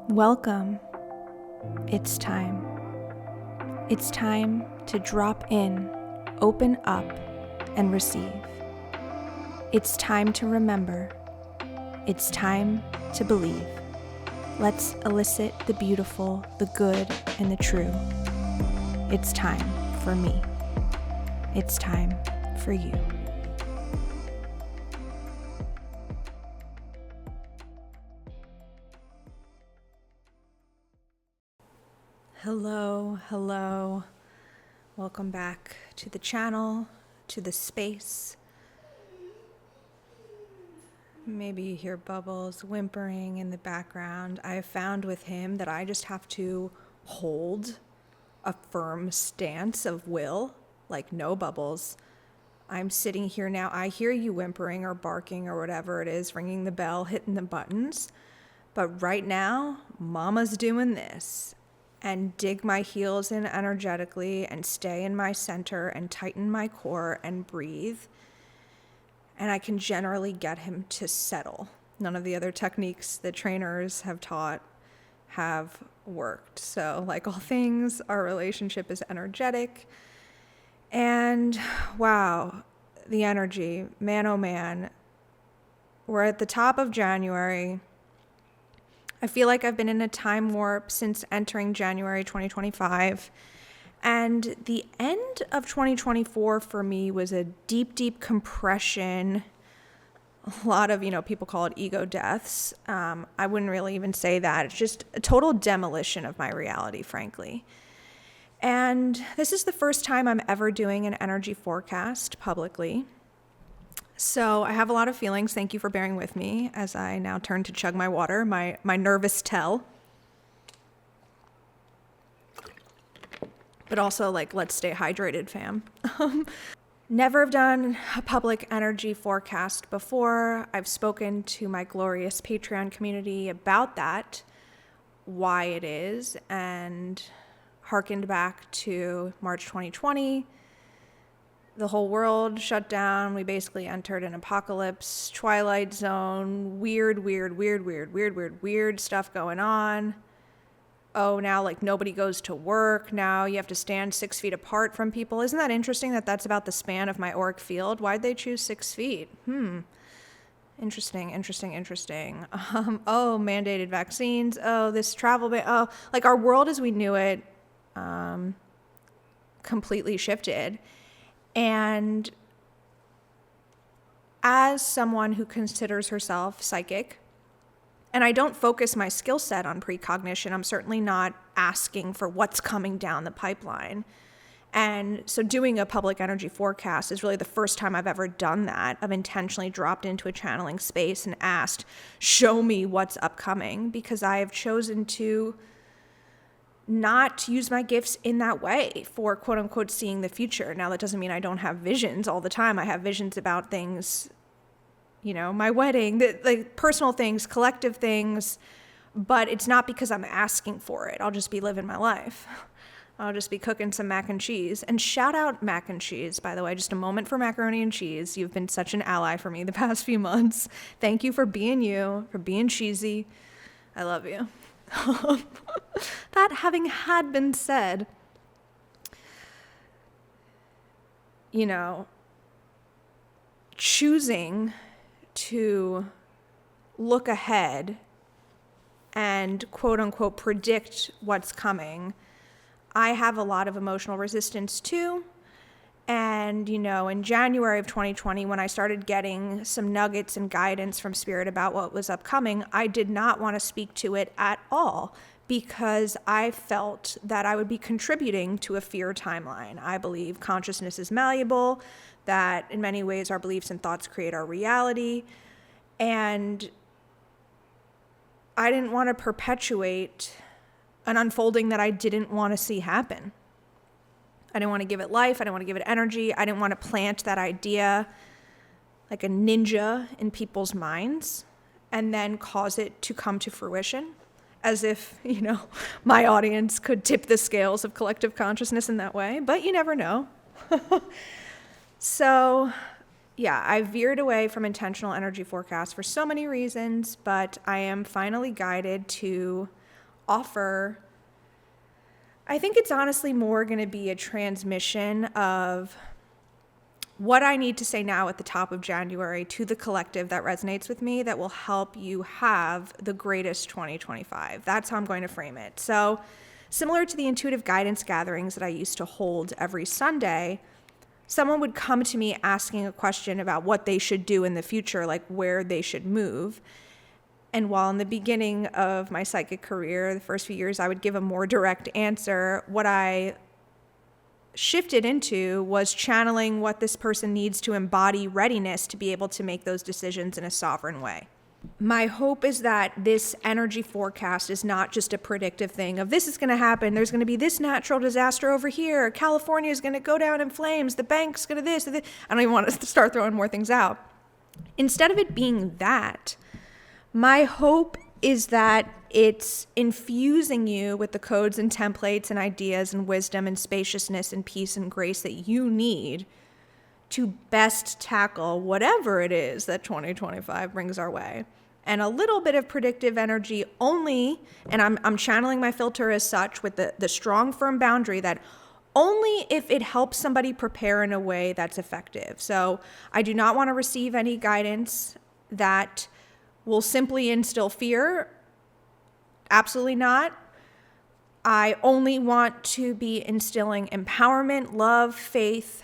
Welcome. It's time. It's time to drop in, open up, and receive. It's time to remember. It's time to believe. Let's elicit the beautiful, the good, and the true. It's time for me. It's time for you. Hello. Welcome back to the channel, to the space. Maybe you hear Bubbles whimpering in the background. I have found with him that I just have to hold a firm stance of will, like no Bubbles. I'm sitting here now. I hear you whimpering or barking or whatever it is, ringing the bell, hitting the buttons. But right now, Mama's doing this. And dig my heels in energetically and stay in my center and tighten my core and breathe. And I can generally get him to settle. None of the other techniques that trainers have taught have worked. So like all things, our relationship is energetic. And wow, the energy, man, oh man. We're at the top of January. I feel like I've been in a time warp since entering January 2025. And the end of 2024 for me was a deep compression. A lot of, people call it ego deaths. I wouldn't really even say that. It's just a total demolition of my reality, frankly. And this is the first time I'm ever doing an energy forecast publicly. So I have a lot of feelings. Thank you for bearing with me as I now turn to chug my water, my nervous tell. But also, let's stay hydrated, fam. Never have done a public energy forecast before. I've spoken to my glorious Patreon community about that, why it is, and hearkened back to March 2020. The whole world shut down. We basically entered an apocalypse, twilight zone, weird stuff going on. Oh, now nobody goes to work. Now you have to stand 6 feet apart from people. Isn't that interesting that that's about the span of my auric field? Why'd they choose 6 feet? Interesting. Mandated vaccines. Oh, this travel ban. Oh, our world as we knew it completely shifted. And as someone who considers herself psychic, and I don't focus my skill set on precognition, I'm certainly not asking for what's coming down the pipeline. And so doing a public energy forecast is really the first time I've ever done that. I've intentionally dropped into a channeling space and asked, show me what's upcoming, because I have chosen to not use my gifts in that way for quote unquote seeing the future. Now that doesn't mean I don't have visions all the time. I have visions about things, my wedding, personal things, collective things, but it's not because I'm asking for it. I'll just be living my life. I'll just be cooking some mac and cheese. And shout out mac and cheese, by the way, just a moment for macaroni and cheese. You've been such an ally for me the past few months. Thank you for being you, for being cheesy. I love you. That having had been said, choosing to look ahead and quote unquote predict what's coming, I have a lot of emotional resistance too. And, in January of 2020, when I started getting some nuggets and guidance from Spirit about what was upcoming, I did not want to speak to it at all because I felt that I would be contributing to a fear timeline. I believe consciousness is malleable, that in many ways our beliefs and thoughts create our reality. And I didn't want to perpetuate an unfolding that I didn't want to see happen. I didn't want to give it life. I didn't want to give it energy. I didn't want to plant that idea like a ninja in people's minds and then cause it to come to fruition as if, my audience could tip the scales of collective consciousness in that way. But you never know. So, yeah, I veered away from intentional energy forecasts for so many reasons, but I am finally guided to offer, I think it's honestly more going to be a transmission of what I need to say now at the top of January to the collective that resonates with me that will help you have the greatest 2025. That's how I'm going to frame it. So similar to the intuitive guidance gatherings that I used to hold every Sunday, someone would come to me asking a question about what they should do in the future, like where they should move. And while in the beginning of my psychic career, the first few years, I would give a more direct answer, what I shifted into was channeling what this person needs to embody readiness to be able to make those decisions in a sovereign way. My hope is that this energy forecast is not just a predictive thing of this is going to happen. There's going to be this natural disaster over here. California is going to go down in flames. The bank's going to this. I don't even want to start throwing more things out. Instead of it being that, my hope is that it's infusing you with the codes and templates and ideas and wisdom and spaciousness and peace and grace that you need to best tackle whatever it is that 2025 brings our way. And a little bit of predictive energy only, and I'm channeling my filter as such with the strong, firm boundary that only if it helps somebody prepare in a way that's effective. So I do not want to receive any guidance that will simply instill fear. Absolutely not. I only want to be instilling empowerment, love, faith,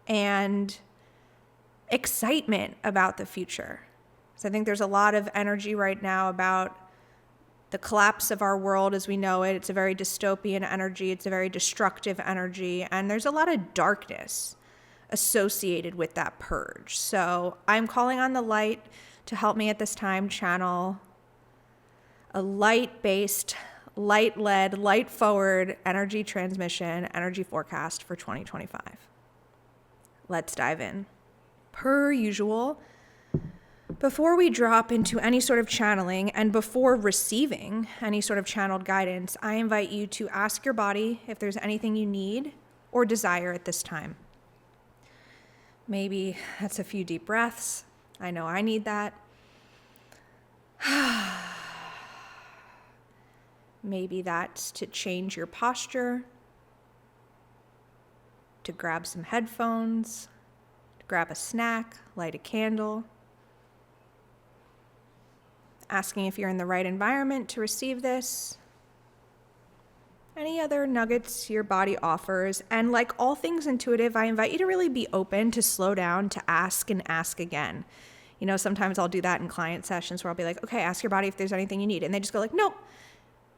and excitement about the future. So I think there's a lot of energy right now about the collapse of our world as we know it. It's a very dystopian energy. It's a very destructive energy. And there's a lot of darkness associated with that purge. So I'm calling on the light to help me at this time channel a light-based, light-led, light-forward energy transmission, energy forecast for 2025. Let's dive in. Per usual, before we drop into any sort of channeling and before receiving any sort of channeled guidance, I invite you to ask your body if there's anything you need or desire at this time. Maybe that's a few deep breaths. I know I need that. Maybe that's to change your posture, to grab some headphones, to grab a snack, light a candle. Asking if you're in the right environment to receive this. Any other nuggets your body offers. And like all things intuitive, I invite you to really be open to slow down, to ask and ask again. You know, sometimes I'll do that in client sessions where I'll be like, okay, ask your body if there's anything you need. And they just go like, nope.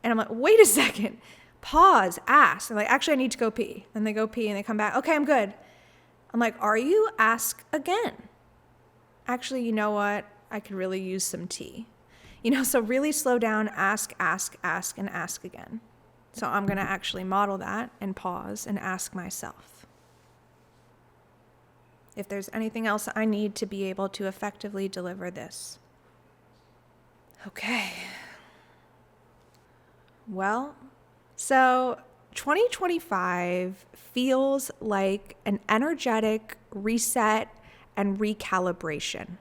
And I'm like, wait a second. Pause, ask. And like, actually, I need to go pee. And they go pee and they come back. Okay, I'm good. I'm like, are you? Ask again. Actually, you know what? I could really use some tea. You know, so really slow down, ask, and ask again. So I'm going to actually model that and pause and ask myself if there's anything else I need to be able to effectively deliver this. Okay. Well, so 2025 feels like an energetic reset and recalibration.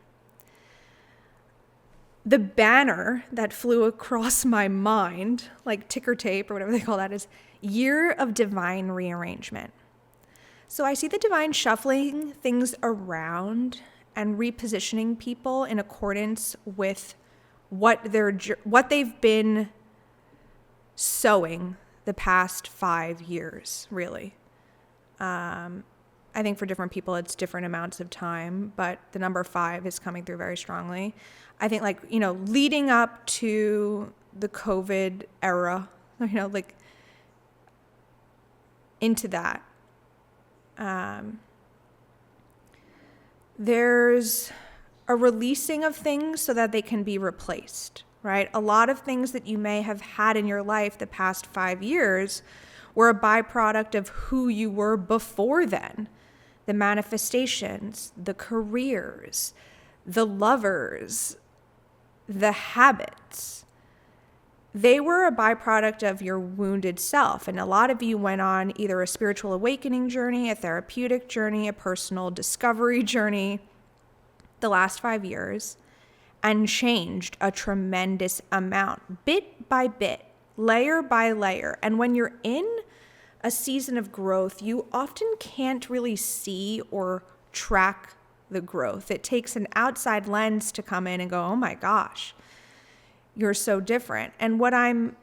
The banner that flew across my mind, like ticker tape or whatever they call that, is Year of Divine Rearrangement. So I see the divine shuffling things around and repositioning people in accordance with what they've been sowing the past 5 years, really. I think for different people, it's different amounts of time, but the number 5 is coming through very strongly. I think like, you know, leading up to the COVID era, you know, like into that, there's a releasing of things so that they can be replaced, right? A lot of things that you may have had in your life the past 5 years were a byproduct of who you were before then. The manifestations, the careers, the lovers, the habits. They were a byproduct of your wounded self. And a lot of you went on either a spiritual awakening journey, a therapeutic journey, a personal discovery journey the last 5 years and changed a tremendous amount, bit by bit, layer by layer. And when you're in a season of growth, you often can't really see or track the growth. It takes an outside lens to come in and go, oh my gosh, you're so different. And what I'm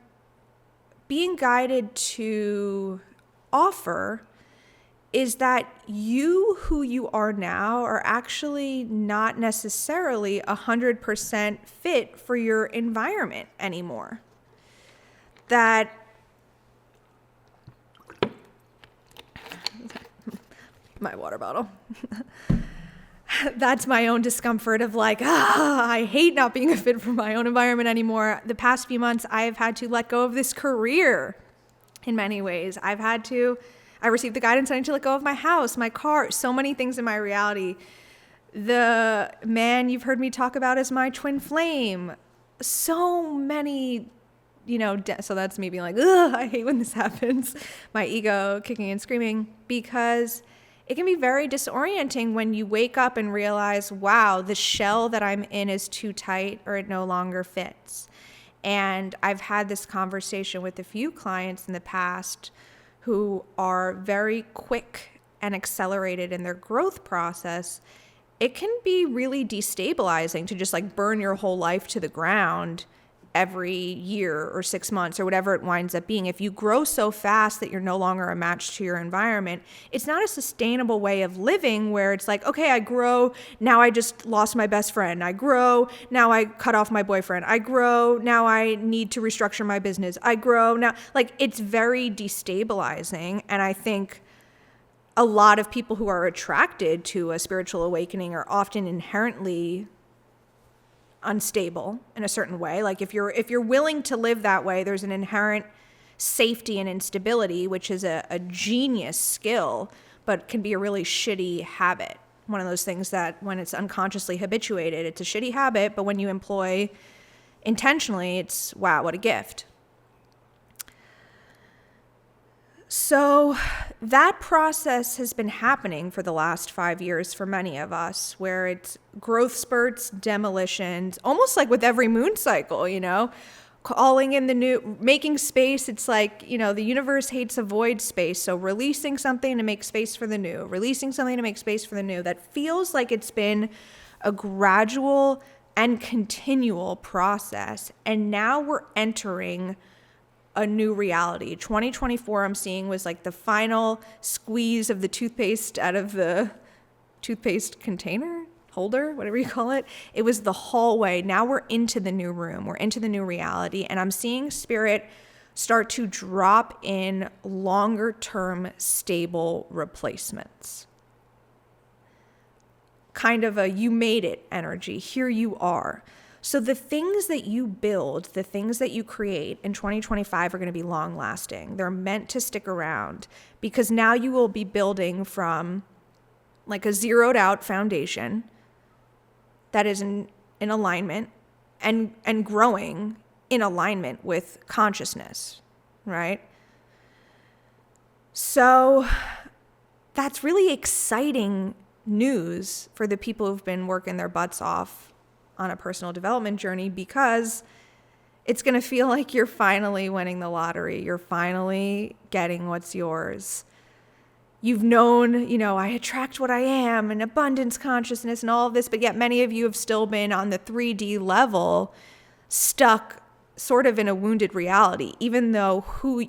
being guided to offer is that you, who you are now, are actually not necessarily 100% fit for your environment anymore. That my water bottle. That's my own discomfort of like, I hate not being a fit for my own environment anymore. The past few months, I have had to let go of this career in many ways. I received the guidance I need to let go of my house, my car, so many things in my reality. The man you've heard me talk about as my twin flame. So many, so that's me being like, I hate when this happens. My ego kicking and screaming, because it can be very disorienting when you wake up and realize, wow, the shell that I'm in is too tight or it no longer fits. And I've had this conversation with a few clients in the past who are very quick and accelerated in their growth process. It can be really destabilizing to just like burn your whole life to the ground every year or 6 months or whatever it winds up being. If you grow so fast that you're no longer a match to your environment, it's not a sustainable way of living where it's like, okay, I grow, now I just lost my best friend. I grow, now I cut off my boyfriend. I grow, now I need to restructure my business. I grow, now, like, it's very destabilizing. And I think a lot of people who are attracted to a spiritual awakening are often inherently unstable in a certain way. Like if you're willing to live that way, there's an inherent safety and instability, which is a genius skill, but can be a really shitty habit. One of those things that when it's unconsciously habituated, it's a shitty habit, but when you employ intentionally, it's, wow, what a gift. So that process has been happening for the last 5 years for many of us, where it's growth spurts, demolitions, almost like with every moon cycle, calling in the new, making space. It's like, the universe hates a void space. So releasing something to make space for the new, releasing something to make space for the new. That feels like it's been a gradual and continual process. And now we're entering a new reality. 2024, I'm seeing, was like the final squeeze of the toothpaste out of the toothpaste container, holder, whatever you call it. It was the hallway. Now we're into the new room. We're into the new reality. And I'm seeing spirit start to drop in longer term stable replacements. Kind of a you made it energy. Here you are. So the things that you build, the things that you create in 2025 are going to be long lasting. They're meant to stick around because now you will be building from like a zeroed out foundation that is in alignment and growing in alignment with consciousness, right? So that's really exciting news for the people who've been working their butts off on a personal development journey, because it's going to feel like you're finally winning the lottery. You're finally getting what's yours. You've known, I attract what I am and abundance consciousness and all of this, but yet many of you have still been on the 3D level, stuck sort of in a wounded reality, even though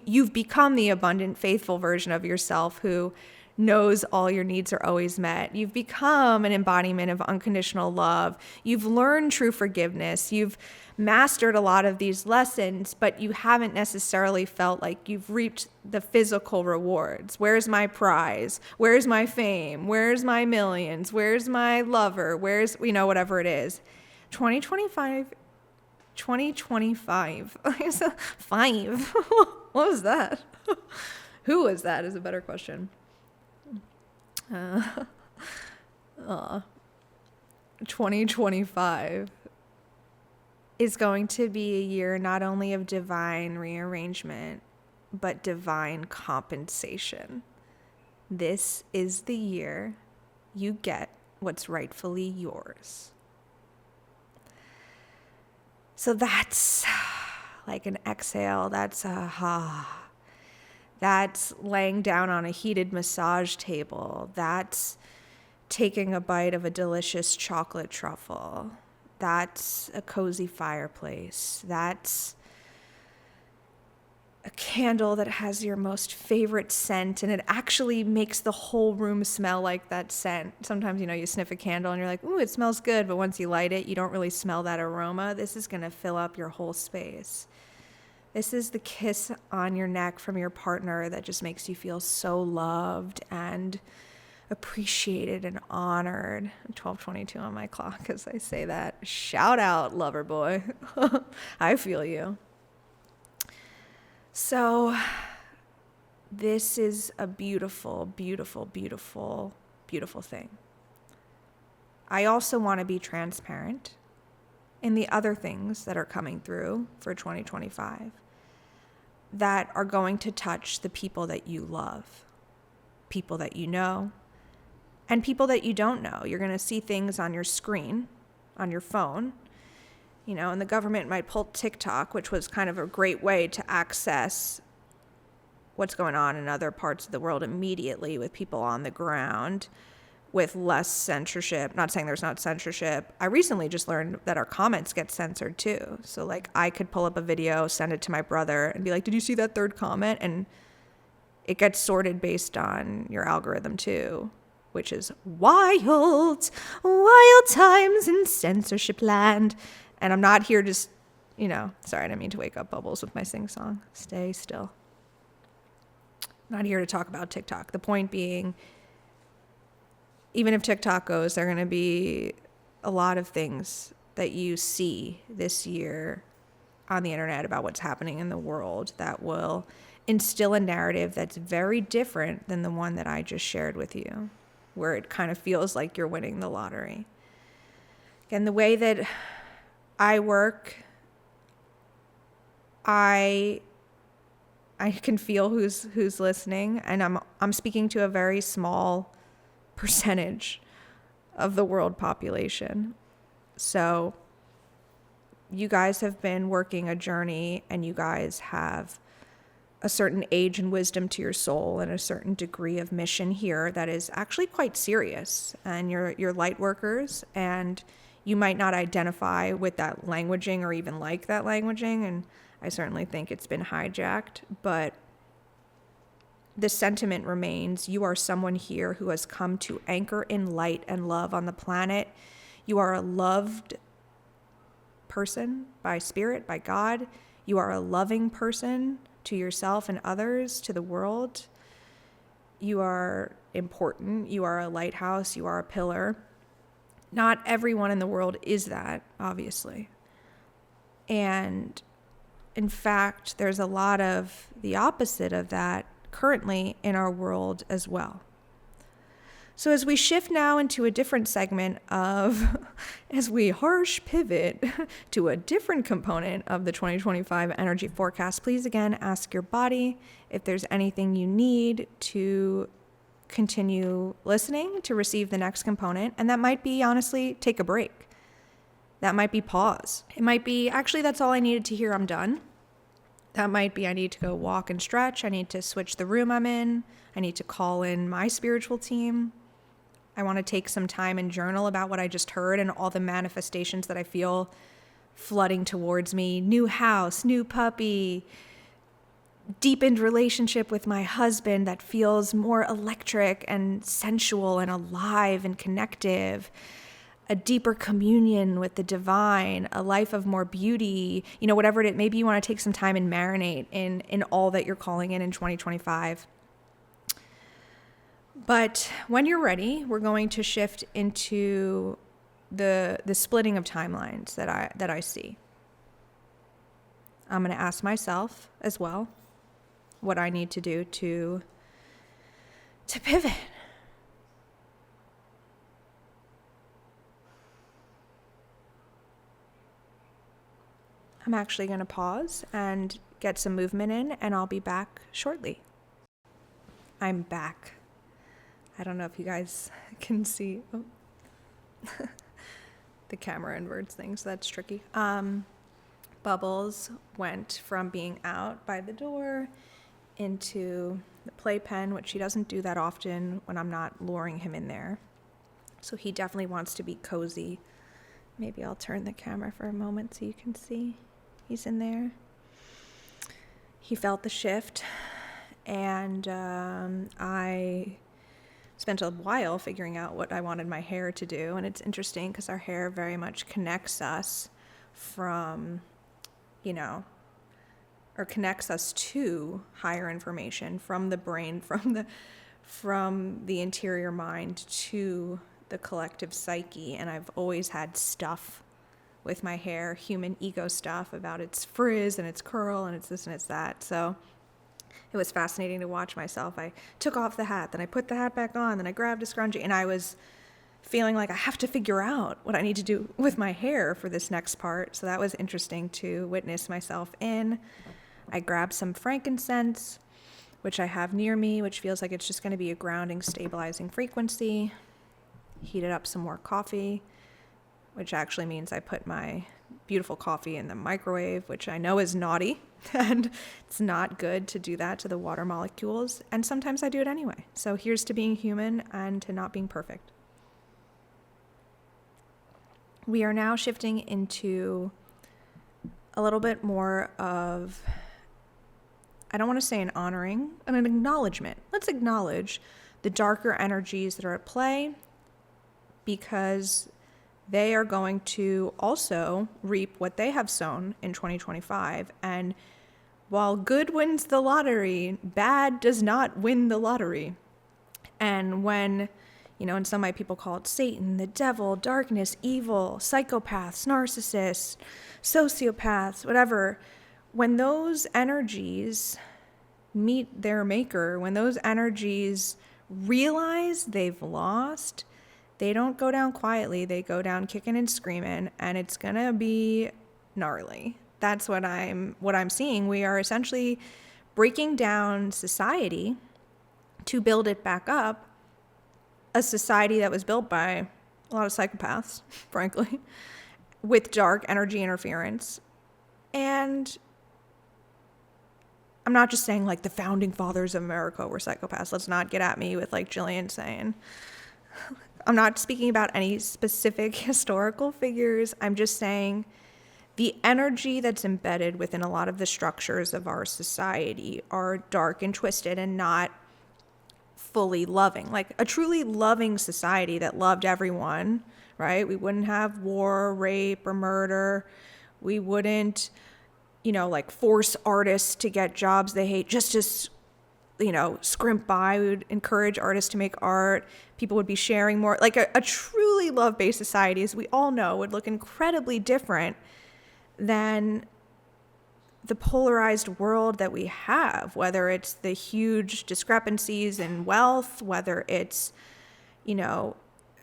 you've become the abundant, faithful version of yourself who knows all your needs are always met. You've become an embodiment of unconditional love. You've learned true forgiveness. You've mastered a lot of these lessons, but you haven't necessarily felt like you've reaped the physical rewards. Where's my prize? Where's my fame? Where's my millions? Where's my lover? Where's, whatever it is. 2025. 5. What was that? Who was that is a better question. 2025 is going to be a year not only of divine rearrangement, but divine compensation. This is the year you get what's rightfully yours. So that's like an exhale. That's a ha. That's laying down on a heated massage table. That's taking a bite of a delicious chocolate truffle. That's a cozy fireplace. That's a candle that has your most favorite scent, and it actually makes the whole room smell like that scent. Sometimes, you sniff a candle and you're like, ooh, it smells good, but once you light it, you don't really smell that aroma. This is going to fill up your whole space. This is the kiss on your neck from your partner that just makes you feel so loved and appreciated and honored. 12:22 on my clock as I say that. Shout out, lover boy. I feel you. So this is a beautiful, beautiful, beautiful, beautiful thing. I also want to be transparent in the other things that are coming through for 2025 that are going to touch the people that you love, people that you know, and people that you don't know. You're going to see things on your screen, on your phone, and the government might pull TikTok, which was kind of a great way to access what's going on in other parts of the world immediately with people on the ground with less censorship. Not saying there's not censorship. I recently just learned that our comments get censored too. So I could pull up a video, send it to my brother and be like, did you see that third comment? And it gets sorted based on your algorithm too, which is wild, wild times in censorship land. And I'm not here just, sorry, I didn't mean to wake up Bubbles with my sing song. Stay still. I'm not here to talk about TikTok. The point being, even if TikTok goes, there are going to be a lot of things that you see this year on the internet about what's happening in the world that will instill a narrative that's very different than the one that I just shared with you, where it kind of feels like you're winning the lottery. Again, the way that I work, I can feel who's listening, and I'm speaking to a very small percentage of the world population. So you guys have been working a journey, and you guys have a certain age and wisdom to your soul and a certain degree of mission here that is actually quite serious. And you're light workers, and you might not identify with that languaging or even like that languaging, and I certainly think it's been hijacked, but the sentiment remains. You are someone here who has come to anchor in light and love on the planet. You are a loved person by spirit, by God. You are a loving person to yourself and others, to the world. You are important. You are a lighthouse. You are a pillar. Not everyone in the world is that, obviously. And in fact, there's a lot of the opposite of that currently in our world as well. So as we shift now into a different segment as we harsh pivot to a different component of the 2025 energy forecast, please again ask your body if there's anything you need to continue listening to receive the next component. And that might be, honestly, take a break. That might be pause. It might be, actually, that's all I needed to hear, I'm done. That might be, I need to go walk and stretch. I need to switch the room I'm in. I need to call in my spiritual team. I want to take some time and journal about what I just heard and all the manifestations that I feel flooding towards me. New house, new puppy, deepened relationship with my husband that feels more electric and sensual and alive and connective. A deeper communion with the divine, a life of more beauty, whatever it is. Maybe you want to take some time and marinate in all that you're calling in 2025. But when you're ready, we're going to shift into the splitting of timelines that I see. I'm going to ask myself as well what I need to do to pivot. I'm actually going to pause and get some movement in, and I'll be back shortly. I'm back. I don't know if you guys can see. The camera inverts things. That's tricky. Bubbles went from being out by the door into the playpen, which he doesn't do that often when I'm not luring him in there. So he definitely wants to be cozy. Maybe I'll turn the camera for a moment so you can see he's in there. He felt the shift, and I spent a while figuring out what I wanted my hair to do. And it's interesting because our hair very much connects us from, or connects us to higher information from the brain, from the interior mind to the collective psyche. And I've always had stuff with my hair, human ego stuff about its frizz and its curl and its this and its that. So it was fascinating to watch myself. I took off the hat, then I put the hat back on, then I grabbed a scrunchie, and I was feeling like I have to figure out what I need to do with my hair for this next part. So that was interesting to witness myself in. I grabbed some frankincense, which I have near me, which feels like it's just going to be a grounding, stabilizing frequency. Heated up some more coffee, which actually means I put my beautiful coffee in the microwave, which I know is naughty, and it's not good to do that to the water molecules. And sometimes I do it anyway. So here's to being human and to not being perfect. We are now shifting into a little bit more of, I don't want to say an honoring, and an acknowledgement. Let's acknowledge the darker energies that are at play, because they are going to also reap what they have sown in 2025. And while good wins the lottery, bad does not win the lottery. And when, and some might people call it Satan, the devil, darkness, evil, psychopaths, narcissists, sociopaths, whatever, when those energies meet their maker, when those energies realize they've lost, they don't go down quietly. They go down kicking and screaming, and it's going to be gnarly. That's what I'm seeing. We are essentially breaking down society to build it back up, a society that was built by a lot of psychopaths, frankly, with dark energy interference. And I'm not just saying like the founding fathers of America were psychopaths. Let's not get at me with like Jillian saying. I'm not speaking about any specific historical figures. I'm just saying the energy that's embedded within a lot of the structures of our society are dark and twisted and not fully loving. Like a truly loving society that loved everyone, right? We wouldn't have war, rape, or murder. We wouldn't, force artists to get jobs they hate just to scrimp by. We would encourage artists to make art. People would be sharing more. Like a truly love-based society, as we all know, would look incredibly different than the polarized world that we have, whether it's the huge discrepancies in wealth, whether it's,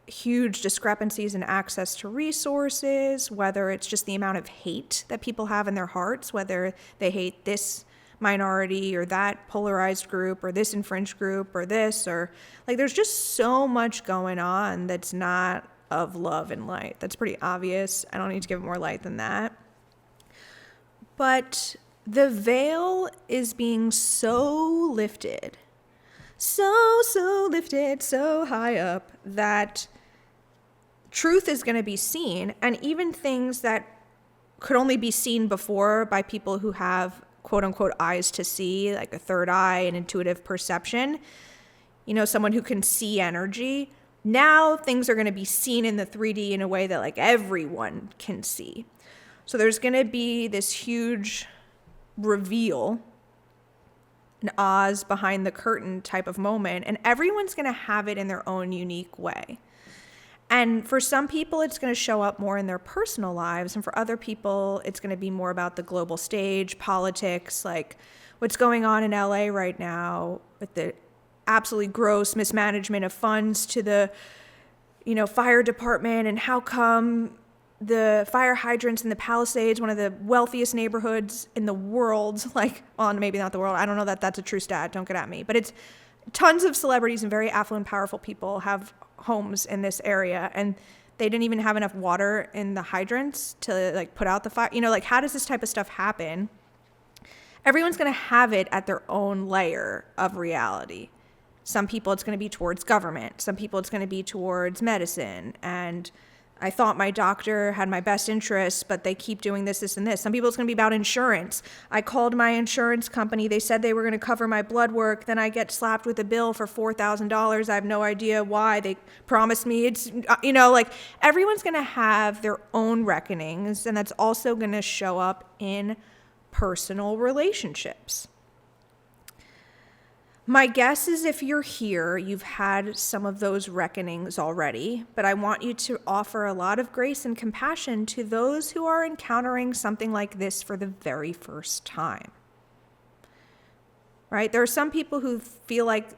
huge discrepancies in access to resources, whether it's just the amount of hate that people have in their hearts, whether they hate this minority or that polarized group or this infringed group or this, or like there's just so much going on that's not of love and light. That's pretty obvious. I don't need to give it more light than that. But the veil is being so lifted, so lifted, so high up that truth is going to be seen, and even things that could only be seen before by people who have quote unquote eyes to see, like a third eye and intuitive perception, someone who can see energy. Now things are going to be seen in the 3D in a way that like everyone can see. So there's going to be this huge reveal, an Oz behind the curtain type of moment, and everyone's going to have it in their own unique way. And for some people, it's going to show up more in their personal lives. And for other people, it's going to be more about the global stage, politics, like what's going on in LA right now with the absolutely gross mismanagement of funds to the, fire department, and how come the fire hydrants in the Palisades, one of the wealthiest neighborhoods in the world, maybe not the world. I don't know that that's a true stat. Don't get at me. But it's tons of celebrities and very affluent, powerful people have homes in this area, and They didn't even have enough water in the hydrants to like put out the fire. You know, like how does this type of stuff happen? Everyone's going to have it at their own layer of reality. Some people it's going to be towards government. Some people it's going to be towards medicine. And I thought my doctor had my best interests, but they keep doing this, this, and this. Some people it's going to be about insurance. I called my insurance company. They said they were going to cover my blood work. Then I get slapped with a bill for $4,000. I have no idea why. They promised me it's, you know, like everyone's going to have their own reckonings. And that's also going to show up in personal relationships. My guess is if you're here, you've had some of those reckonings already, but I want you to offer a lot of grace and compassion to those who are encountering something like this for the very first time. Right? There are some people who feel like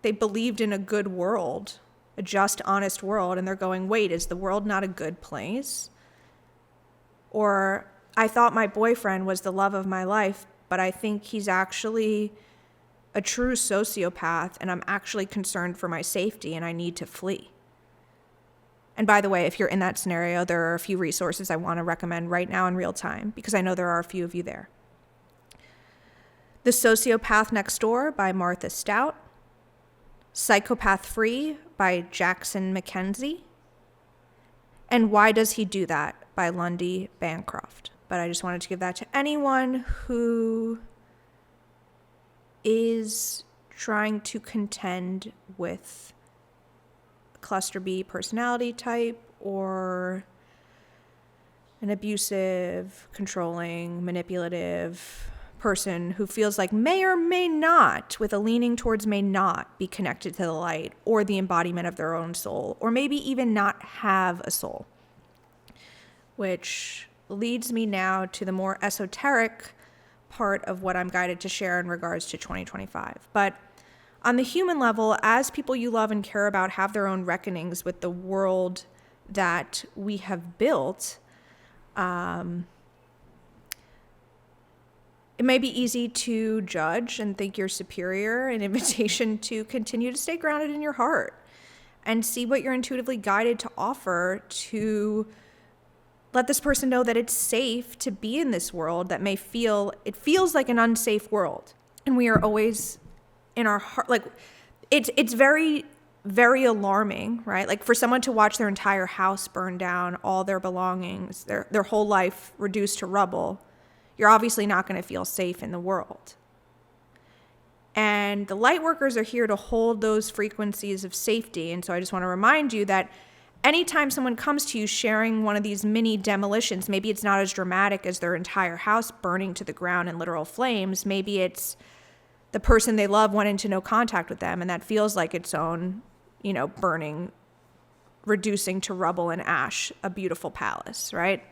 they believed in a good world, a just, honest world, and they're going, wait, is the world not a good place? Or I thought my boyfriend was the love of my life, but I think he's actually a true sociopath, and I'm actually concerned for my safety and I need to flee. And by the way, if you're in that scenario, there are a few resources I want to recommend right now in real time because I know there are a few of you there. The Sociopath Next Door by Martha Stout. Psychopath Free by Jackson Mackenzie. And Why Does He Do That by Lundy Bancroft. But I just wanted to give that to anyone who is trying to contend with a cluster B personality type or an abusive, controlling, manipulative person who feels like may or may not, with a leaning towards may not be connected to the light or the embodiment of their own soul, or maybe even not have a soul. Which leads me now to the more esoteric part of what I'm guided to share in regards to 2025. But on the human level, as people you love and care about have their own reckonings with the world that we have built, it may be easy to judge and think you're superior, an invitation to continue to stay grounded in your heart and see what you're intuitively guided to offer to let this person know that it's safe to be in this world that feels like an unsafe world. And we are always in our heart, like it's very, very alarming, right? Like for someone to watch their entire house burn down, all their belongings, their whole life reduced to rubble, you're obviously not going to feel safe in the world. And the light workers are here to hold those frequencies of safety. And so I just want to remind you that anytime someone comes to you sharing one of these mini demolitions, maybe it's not as dramatic as their entire house burning to the ground in literal flames. Maybe it's the person they love went into no contact with them, and that feels like its own, burning, reducing to rubble and ash, a beautiful palace, right?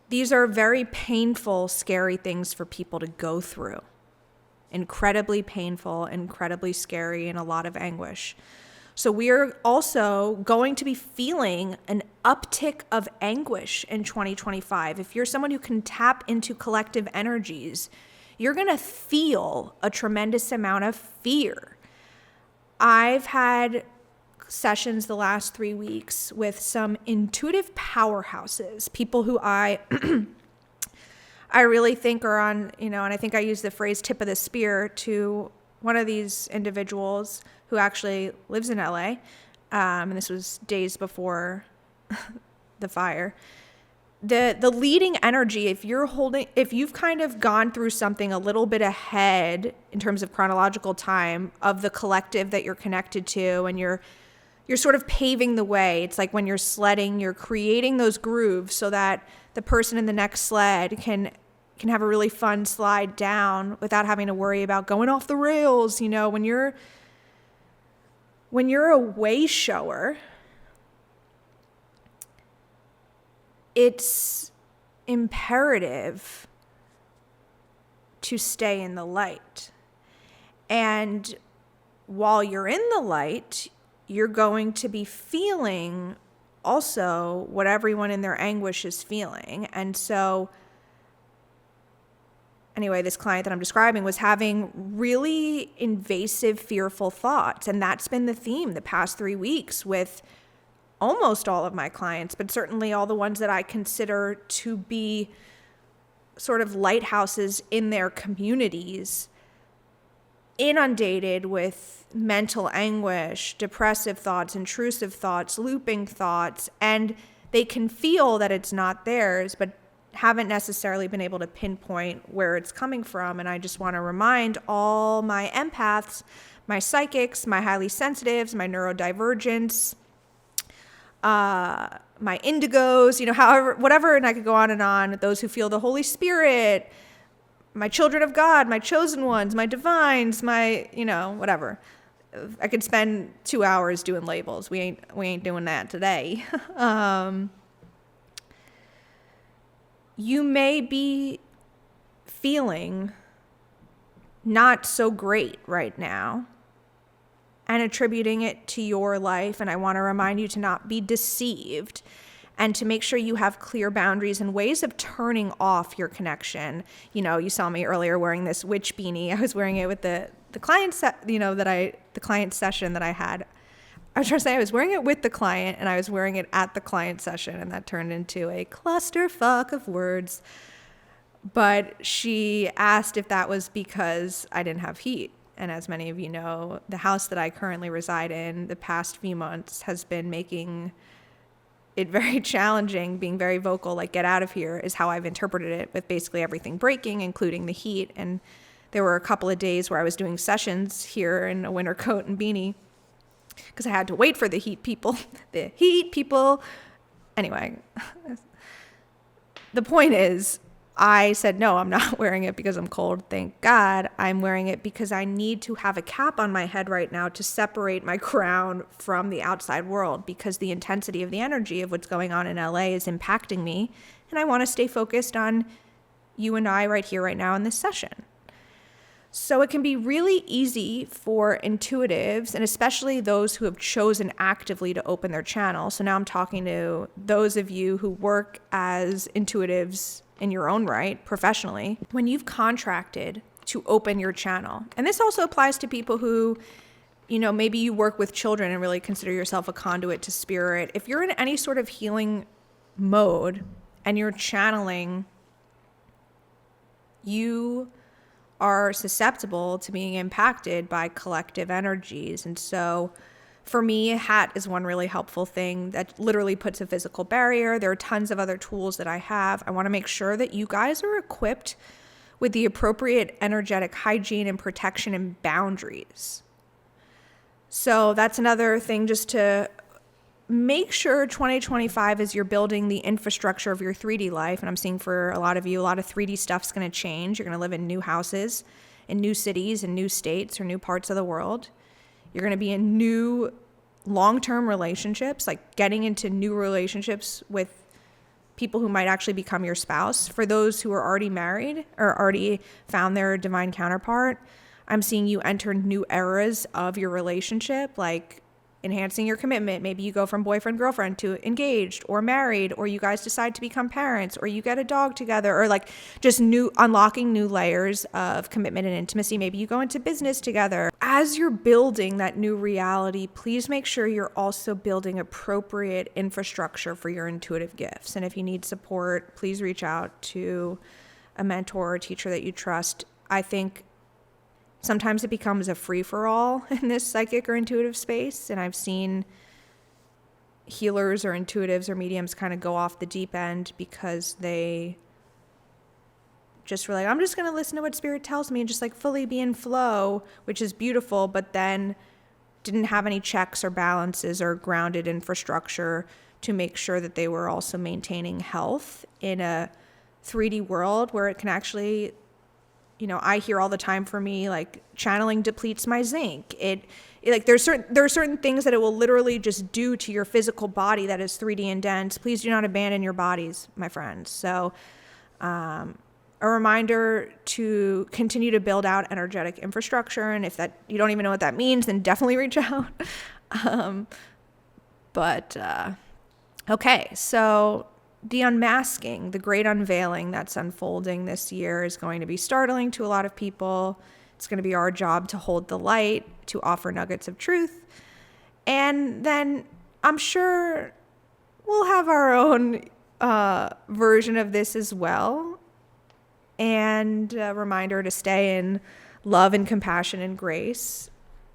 These are very painful, scary things for people to go through. Incredibly painful, incredibly scary, and a lot of anguish. So we're also going to be feeling an uptick of anguish in 2025. If you're someone who can tap into collective energies, you're going to feel a tremendous amount of fear. I've had sessions the last 3 weeks with some intuitive powerhouses, people who I really think are on, and I think I use the phrase tip of the spear to one of these individuals who actually lives in LA, and this was days before the fire. The leading energy, if you've kind of gone through something a little bit ahead in terms of chronological time of the collective that you're connected to, and you're sort of paving the way. It's like when you're sledding, you're creating those grooves so that the person in the next sled can have a really fun slide down without having to worry about going off the rails. When you're a way shower, it's imperative to stay in the light. And while you're in the light, you're going to be feeling also what everyone in their anguish is feeling. And so anyway, this client that I'm describing was having really invasive, fearful thoughts. And that's been the theme the past 3 weeks with almost all of my clients, but certainly all the ones that I consider to be sort of lighthouses in their communities, inundated with mental anguish, depressive thoughts, intrusive thoughts, looping thoughts, and they can feel that it's not theirs, but haven't necessarily been able to pinpoint where it's coming from. And I just want to remind all my empaths, my psychics, my highly sensitives, my neurodivergents, my indigos, however, whatever, and I could go on, those who feel the Holy Spirit, my children of God, my chosen ones, my divines, my, whatever. I could spend 2 hours doing labels. We ain't doing that today. You may be feeling not so great right now and attributing it to your life. And I want to remind you to not be deceived and to make sure you have clear boundaries and ways of turning off your connection. You saw me earlier wearing this witch beanie. I was wearing it with the client the client session that I had. I was trying to say I was wearing it with the client and I was wearing it at the client session, and that turned into a clusterfuck of words. But she asked if that was because I didn't have heat. And as many of you know, the house that I currently reside in the past few months has been making it very challenging, being very vocal, like get out of here is how I've interpreted it, with basically everything breaking, including the heat. And there were a couple of days where I was doing sessions here in a winter coat and beanie because I had to wait for the heat people. The heat people. Anyway, the point is, I said, no, I'm not wearing it because I'm cold. Thank God. I'm wearing it because I need to have a cap on my head right now to separate my crown from the outside world, because the intensity of the energy of what's going on in LA is impacting me. And I want to stay focused on you and I right here, right now in this session. So it can be really easy for intuitives, and especially those who have chosen actively to open their channel. So now I'm talking to those of you who work as intuitives in your own right, professionally, when you've contracted to open your channel. And this also applies to people who, maybe you work with children and really consider yourself a conduit to spirit. If you're in any sort of healing mode and you're channeling, you are susceptible to being impacted by collective energies. And so for me, a hat is one really helpful thing that literally puts a physical barrier. There are tons of other tools that I have. I want to make sure that you guys are equipped with the appropriate energetic hygiene and protection and boundaries. So that's another thing, just to make sure 2025, as you're building the infrastructure of your 3D life, and I'm seeing for a lot of you, a lot of 3D stuff's going to change. You're going to live in new houses, in new cities, in new states, or new parts of the world. You're going to be in new long-term relationships, like getting into new relationships with people who might actually become your spouse. For those who are already married or already found their divine counterpart, I'm seeing you enter new eras of your relationship, like enhancing your commitment. Maybe you go from boyfriend, girlfriend to engaged or married, or you guys decide to become parents, or you get a dog together, or like just unlocking new layers of commitment and intimacy. Maybe you go into business together. As you're building that new reality, please make sure you're also building appropriate infrastructure for your intuitive gifts. And if you need support, please reach out to a mentor or teacher that you trust. I think sometimes it becomes a free-for-all in this psychic or intuitive space, and I've seen healers or intuitives or mediums kind of go off the deep end because they just were like, I'm just going to listen to what spirit tells me and just like fully be in flow, which is beautiful, but then didn't have any checks or balances or grounded infrastructure to make sure that they were also maintaining health in a 3D world where it can actually, I hear all the time, for me, like channeling depletes my zinc. There are certain things that it will literally just do to your physical body that is 3D and dense. Please do not abandon your bodies, my friends. So, a reminder to continue to build out energetic infrastructure. And if that you don't even know what that means, then definitely reach out. Okay, so the unmasking, the great unveiling that's unfolding this year is going to be startling to a lot of people. It's going to be our job to hold the light, to offer nuggets of truth. And then I'm sure we'll have our own version of this as well. And a reminder to stay in love and compassion and grace.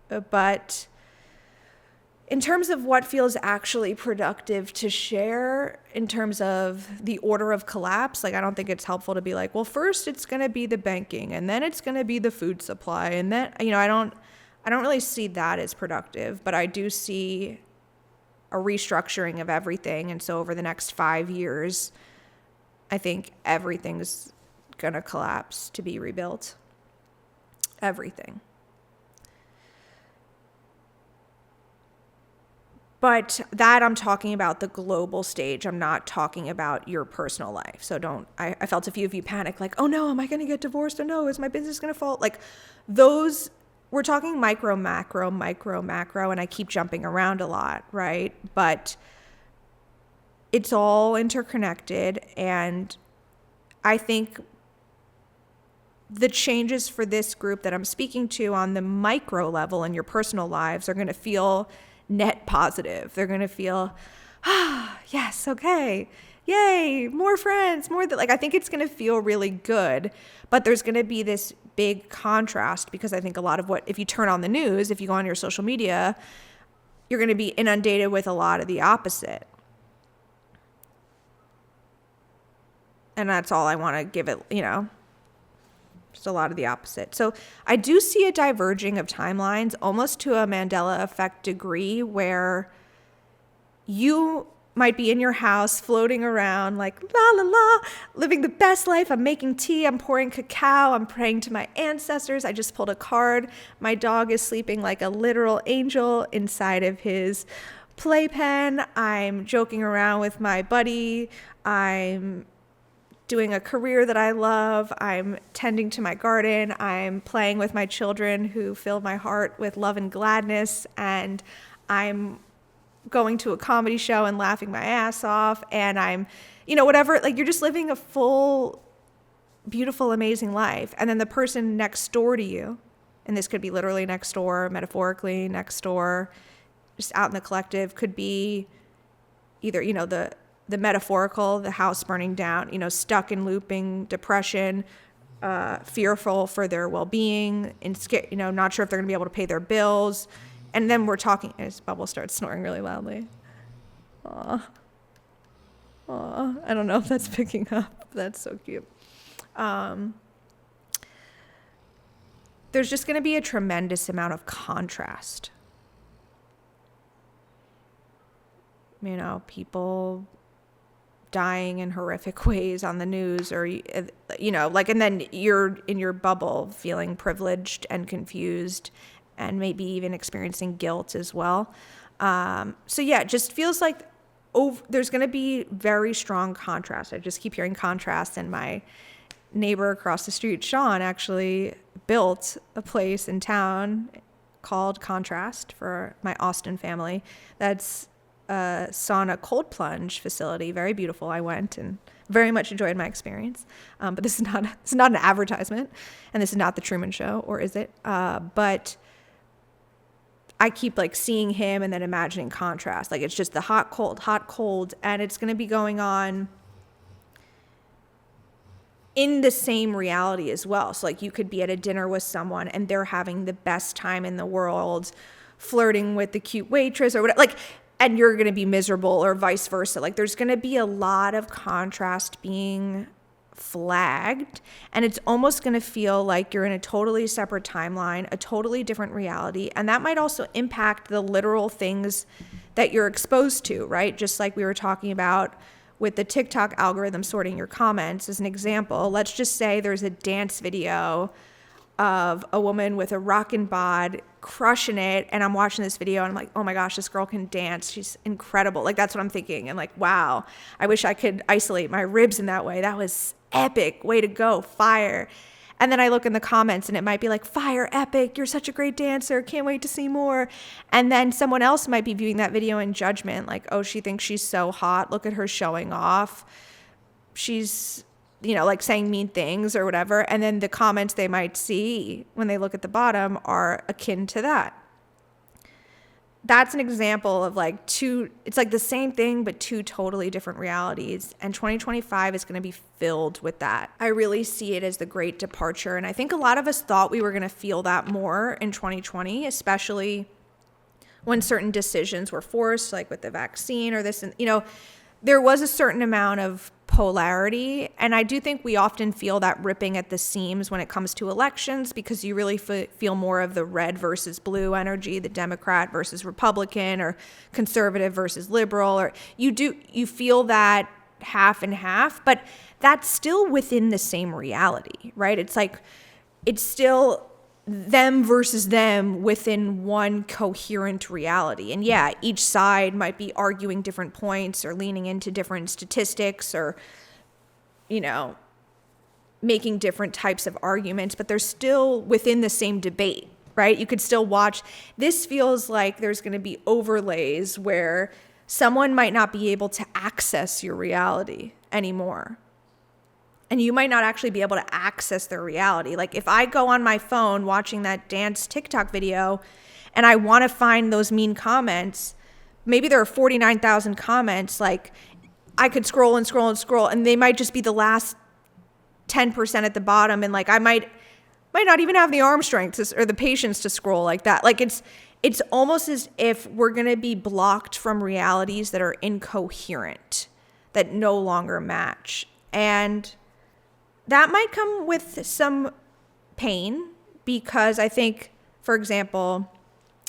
But in terms of what feels actually productive to share in terms of the order of collapse, like I don't think it's helpful to be like, well, first it's going to be the banking and then it's going to be the food supply. And then, I don't really see that as productive, but I do see a restructuring of everything. And so over the next 5 years, I think everything's going to collapse to be rebuilt. Everything. But that I'm talking about the global stage. I'm not talking about your personal life. So I felt a few of you panic like, oh no, am I going to get divorced? Oh no, is my business going to fall? Like those, we're talking micro, macro, and I keep jumping around a lot, right? But it's all interconnected. And I think the changes for this group that I'm speaking to on the micro level in your personal lives are going to feel net positive. They're going to feel, yes, okay, yay, more friends, like I think it's going to feel really good, but there's going to be this big contrast because I think a lot of if you turn on the news, if you go on your social media, you're going to be inundated with a lot of the opposite. And that's all I want to give it, just a lot of the opposite. So I do see a diverging of timelines, almost to a Mandela effect degree, where you might be in your house floating around like la la la, living the best life. I'm making tea, I'm pouring cacao, I'm praying to my ancestors. I just pulled a card. My dog is sleeping like a literal angel inside of his playpen. I'm joking around with my buddy. I'm doing a career that I love. I'm tending to my garden. I'm playing with my children who fill my heart with love and gladness. And I'm going to a comedy show and laughing my ass off. And I'm, whatever, like you're just living a full, beautiful, amazing life. And then the person next door to you, and this could be literally next door, metaphorically next door, just out in the collective, could be either, the metaphorical, the house burning down, stuck in looping depression, fearful for their well-being, and not sure if they're going to be able to pay their bills. And then we're talking, as Bubble starts snoring really loudly. Aw. I don't know if that's picking up. That's so cute. There's just going to be a tremendous amount of contrast. People dying in horrific ways on the news, or and then you're in your bubble feeling privileged and confused and maybe even experiencing guilt as well. So yeah, it just feels like there's going to be very strong contrast. I just keep hearing contrast, and my neighbor across the street, Sean, actually built a place in town called Contrast for my Austin family. That's sauna cold plunge facility, very beautiful. I went and very much enjoyed my experience. But this is not an advertisement, and this is not the Truman Show, or is it? But I keep seeing him and then imagining contrast. Like it's just the hot, cold, and it's going to be going on in the same reality as well. So you could be at a dinner with someone and they're having the best time in the world, flirting with the cute waitress or whatever. And you're going to be miserable, or vice versa. There's going to be a lot of contrast being flagged, and it's almost going to feel like you're in a totally separate timeline, a totally different reality. And that might also impact the literal things that you're exposed to, right? Just like we were talking about with the TikTok algorithm sorting your comments as an example. Let's just say there's a dance video of a woman with a rockin' bod crushing it, and I'm watching this video and I'm like, oh my gosh, this girl can dance, she's incredible. That's what I'm thinking, and wow, I wish I could isolate my ribs in that way. That was epic, way to go, fire. And then I look in the comments and it might be fire, epic, you're such a great dancer, can't wait to see more. And then someone else might be viewing that video in judgment, oh, she thinks she's so hot, look at her showing off, she's saying mean things or whatever. And then the comments they might see when they look at the bottom are akin to that. that's an example of like it's like the same thing, but two totally different realities. And 2025 is going to be filled with that. I really see it as the great departure. And I think a lot of us thought we were going to feel that more in 2020, especially when certain decisions were forced, like with the vaccine or this, and, there was a certain amount of polarity. And I do think we often feel that ripping at the seams when it comes to elections, because you really feel more of the red versus blue energy, the Democrat versus Republican, or conservative versus liberal, or you feel that half and half, but that's still within the same reality, right? It's like, it's still them versus them within one coherent reality. And yeah, each side might be arguing different points or leaning into different statistics or, making different types of arguments, but they're still within the same debate, right? You could still watch. This feels like there's going to be overlays where someone might not be able to access your reality anymore. And you might not actually be able to access their reality. Like if I go on my phone watching that dance TikTok video and I want to find those mean comments, maybe there are 49,000 comments, like I could scroll and scroll and scroll, and they might just be the last 10% at the bottom. And like I might not even have the arm strength or the patience to scroll like that. Like it's almost as if we're going to be blocked from realities that are incoherent, that no longer match. And that might come with some pain, because I think, for example,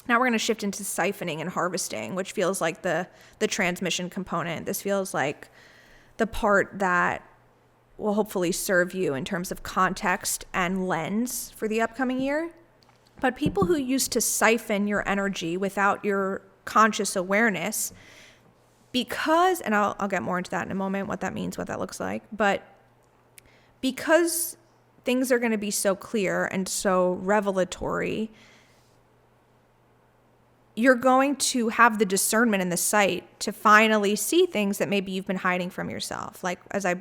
now we're going to shift into siphoning and harvesting, which feels like the transmission component. This feels like the part that will hopefully serve you in terms of context and lens for the upcoming year. But people who used to siphon your energy without your conscious awareness, because, and I'll get more into that in a moment, what that means, what that looks like, but because things are going to be so clear and so revelatory, you're going to have the discernment and the sight to finally see things that maybe you've been hiding from yourself. Like, as I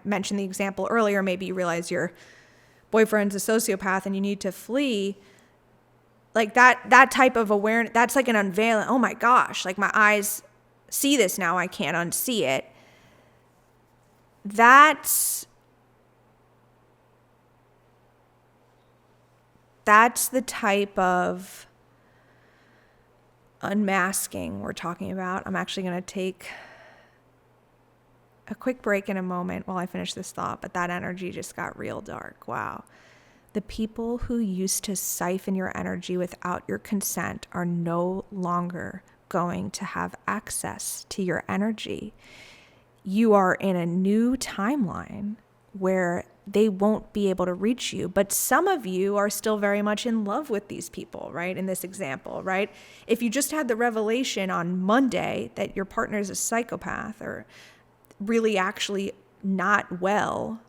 mentioned the example earlier, maybe you realize your boyfriend's a sociopath and you need to flee. Like that type of awareness, that's like an unveiling. Oh my gosh, like my eyes see this now, I can't unsee it. That's the type of unmasking we're talking about. I'm actually going to take a quick break in a moment while I finish this thought, but that energy just got real dark. Wow. The people who used to siphon your energy without your consent are no longer going to have access to your energy. You are in a new timeline where they won't be able to reach you. But some of you are still very much in love with these people, right? In this example, right? If you just had the revelation on Monday that your partner is a psychopath or really actually not well,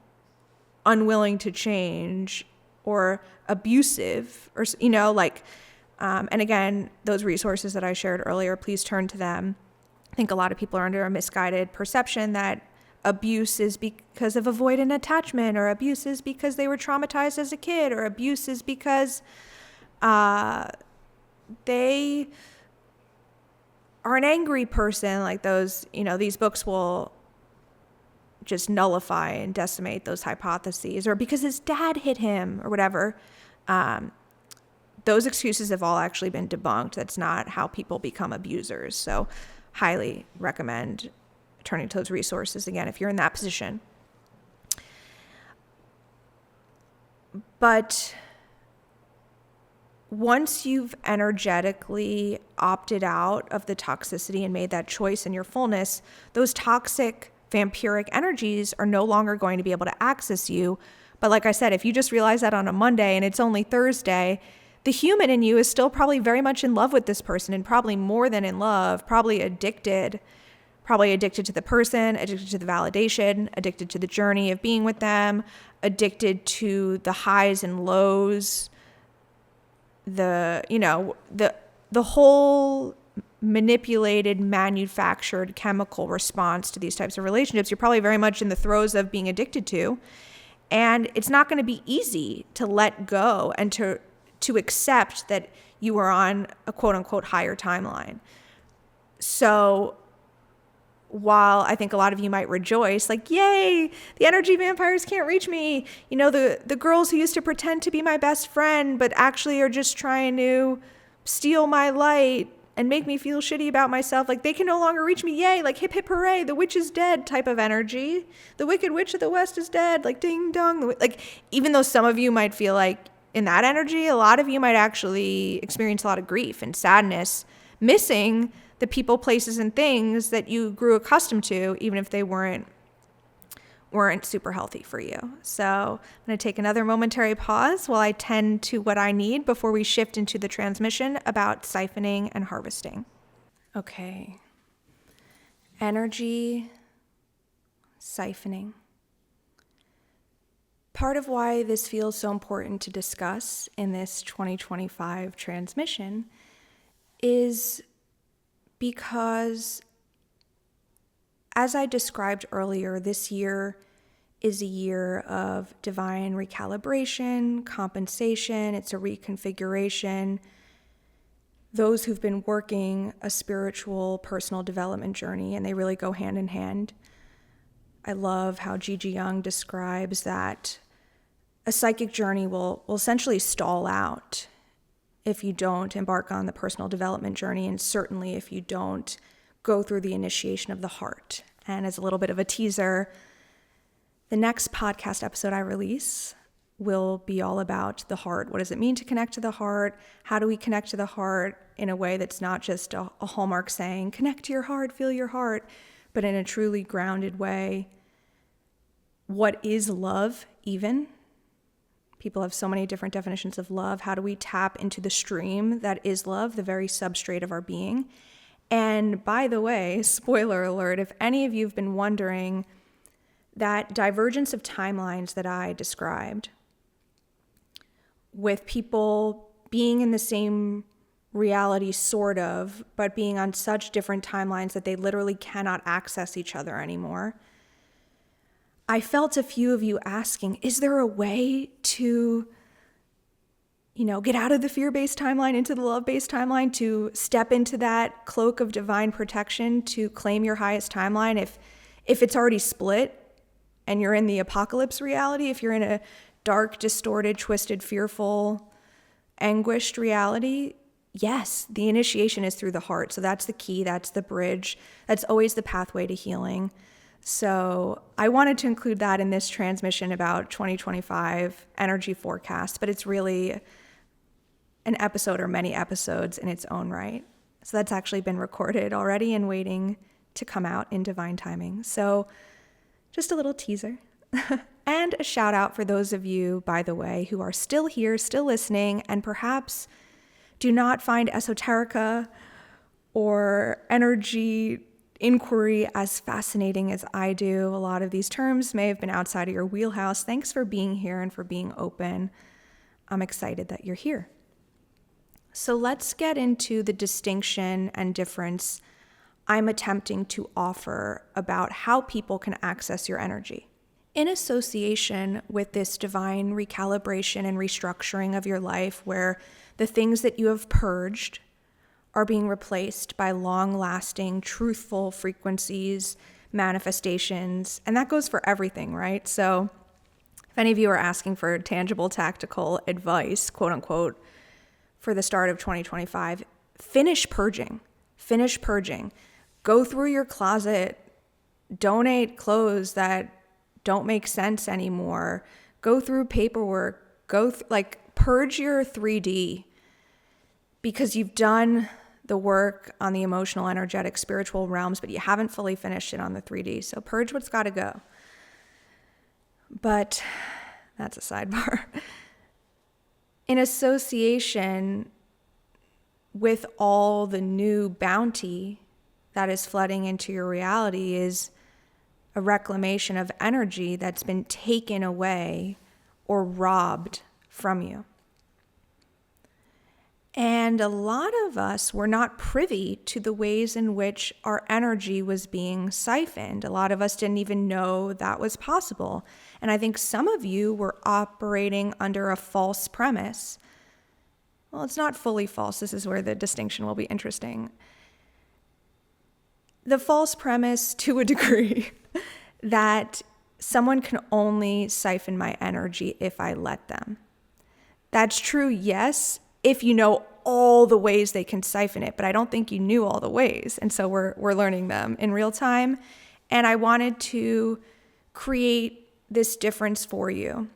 unwilling to change, or abusive, or, and again, those resources that I shared earlier, please turn to them. I think a lot of people are under a misguided perception that abuse is because of avoidant attachment, or abuse is because they were traumatized as a kid, or abuse is because they are an angry person. Like those, these books will just nullify and decimate those hypotheses, or because his dad hit him or whatever. Those excuses have all actually been debunked. That's not how people become abusers. So highly recommend turning to those resources again if you're in that position. But once you've energetically opted out of the toxicity and made that choice in your fullness, those toxic vampiric energies are no longer going to be able to access you. But like I said, if you just realize that on a Monday and it's only Thursday, the human in you is still probably very much in love with this person, and probably more than in love, probably addicted to the person, addicted to the validation, addicted to the journey of being with them, addicted to the highs and lows, the whole manipulated, manufactured chemical response to these types of relationships. You're probably very much in the throes of being addicted to, and it's not going to be easy to let go and to accept that you were on a quote unquote higher timeline. So while I think a lot of you might rejoice, like, yay, the energy vampires can't reach me. You know, the girls who used to pretend to be my best friend, but actually are just trying to steal my light and make me feel shitty about myself. Like, they can no longer reach me. Yay, like, hip, hip, hooray, the witch is dead type of energy. The wicked witch of the West is dead. Like, ding dong. Like, even though some of you might feel like in that energy, a lot of you might actually experience a lot of grief and sadness, missing the people, places, and things that you grew accustomed to, even if they weren't super healthy for you. So I'm going to take another momentary pause while I tend to what I need before we shift into the transmission about siphoning and harvesting. Okay. Energy siphoning. Part of why this feels so important to discuss in this 2025 transmission is because, as I described earlier, this year is a year of divine recalibration, compensation, it's a reconfiguration. Those who've been working a spiritual personal development journey, and they really go hand in hand. I love how Gigi Young describes that a psychic journey will essentially stall out if you don't embark on the personal development journey, and certainly if you don't go through the initiation of the heart. And as a little bit of a teaser, the next podcast episode I release will be all about the heart. What does it mean to connect to the heart? How do we connect to the heart in a way that's not just a hallmark saying, connect to your heart, feel your heart, but in a truly grounded way? What is love even? People have so many different definitions of love. How do we tap into the stream that is love, the very substrate of our being? And by the way, spoiler alert, if any of you have been wondering, that divergence of timelines that I described, with people being in the same reality, sort of, but being on such different timelines that they literally cannot access each other anymore, I felt a few of you asking, is there a way to, get out of the fear-based timeline into the love-based timeline, to step into that cloak of divine protection, to claim your highest timeline if it's already split and you're in the apocalypse reality, if you're in a dark, distorted, twisted, fearful, anguished reality? Yes, the initiation is through the heart. So that's the key, that's the bridge, that's always the pathway to healing. So I wanted to include that in this transmission about 2025 energy forecast, but it's really an episode or many episodes in its own right. So that's actually been recorded already and waiting to come out in divine timing. So just a little teaser. And a shout out for those of you, by the way, who are still here, still listening, and perhaps do not find esoterica or energy inquiry as fascinating as I do. A lot of these terms may have been outside of your wheelhouse. Thanks for being here and for being open. I'm excited that you're here. So let's get into the distinction and difference I'm attempting to offer about how people can access your energy. In association with this divine recalibration and restructuring of your life, where the things that you have purged are being replaced by long-lasting, truthful frequencies, manifestations, and that goes for everything, right? So if any of you are asking for tangible, tactical advice, quote unquote, for the start of 2025, finish purging. Go through your closet, donate clothes that don't make sense anymore, go through paperwork, purge your 3D, because you've done the work on the emotional, energetic, spiritual realms, but you haven't fully finished it on the 3D. So purge what's got to go. But that's a sidebar. In association with all the new bounty that is flooding into your reality is a reclamation of energy that's been taken away or robbed from you. And a lot of us were not privy to the ways in which our energy was being siphoned. A lot of us didn't even know that was possible. And I think some of you were operating under a false premise well, it's not fully false. This is where the distinction will be interesting. The false premise to a degree that someone can only siphon my energy if I let them. That's true, yes, if you know all the ways they can siphon it, but I don't think you knew all the ways. And so we're learning them in real time. And I wanted to create this difference for you.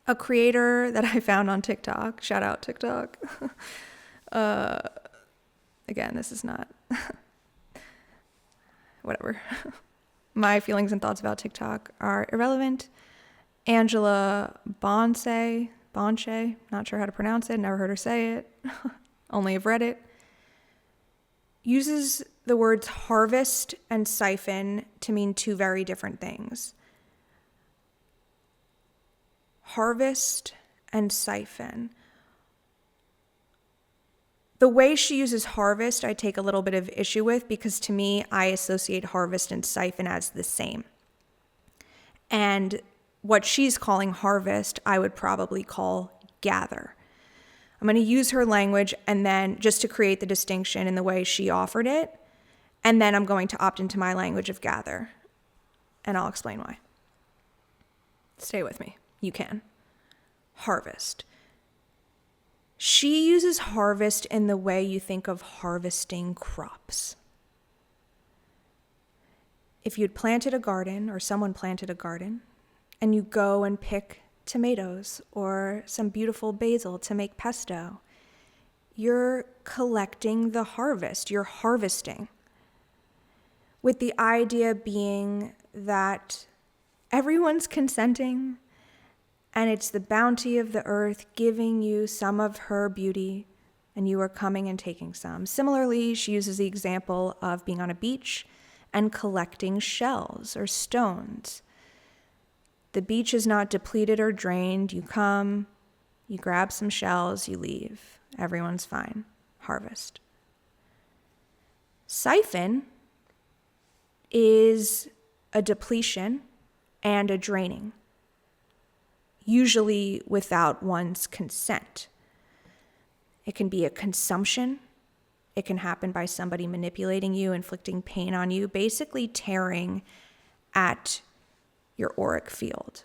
A creator that I found on TikTok, shout out TikTok. Again, this is not, whatever. My feelings and thoughts about TikTok are irrelevant. Angela Bonche, not sure how to pronounce it, never heard her say it, only have read it, uses the words harvest and siphon to mean two very different things. Harvest and siphon. The way she uses harvest, I take a little bit of issue with because to me, I associate harvest and siphon as the same. And what she's calling harvest, I would probably call gather. I'm going to use her language and then just to create the distinction in the way she offered it. And then I'm going to opt into my language of gather. And I'll explain why. Stay with me. You can. Harvest. She uses harvest in the way you think of harvesting crops. If you'd planted a garden or someone planted a garden and you go and pick tomatoes or some beautiful basil to make pesto, you're collecting the harvest. You're harvesting. With the idea being that everyone's consenting and it's the bounty of the earth giving you some of her beauty and you are coming and taking some. Similarly, she uses the example of being on a beach and collecting shells or stones. The beach is not depleted or drained. You come, you grab some shells, you leave. Everyone's fine. Harvest. Siphon is a depletion and a draining, usually without one's consent. It can be a consumption. It can happen by somebody manipulating you, inflicting pain on you, basically tearing at your auric field.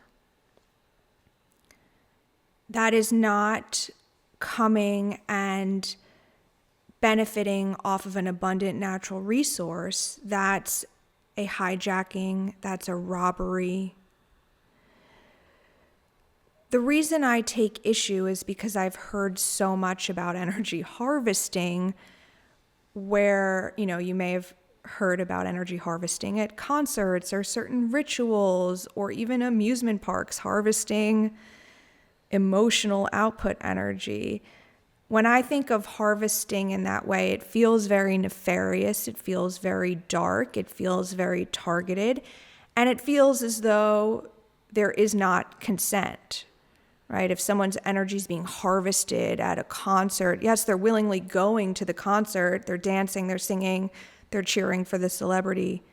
That is not coming and benefiting off of an abundant natural resource. That's a hijacking, that's a robbery. The reason I take issue is because I've heard so much about energy harvesting where, you may have heard about energy harvesting at concerts or certain rituals or even amusement parks, harvesting emotional output energy. When I think of harvesting in that way, it feels very nefarious. It feels very dark. It feels very targeted. And it feels as though there is not consent, right? If someone's energy is being harvested at a concert, yes, they're willingly going to the concert. They're dancing, they're singing, they're cheering for the celebrity.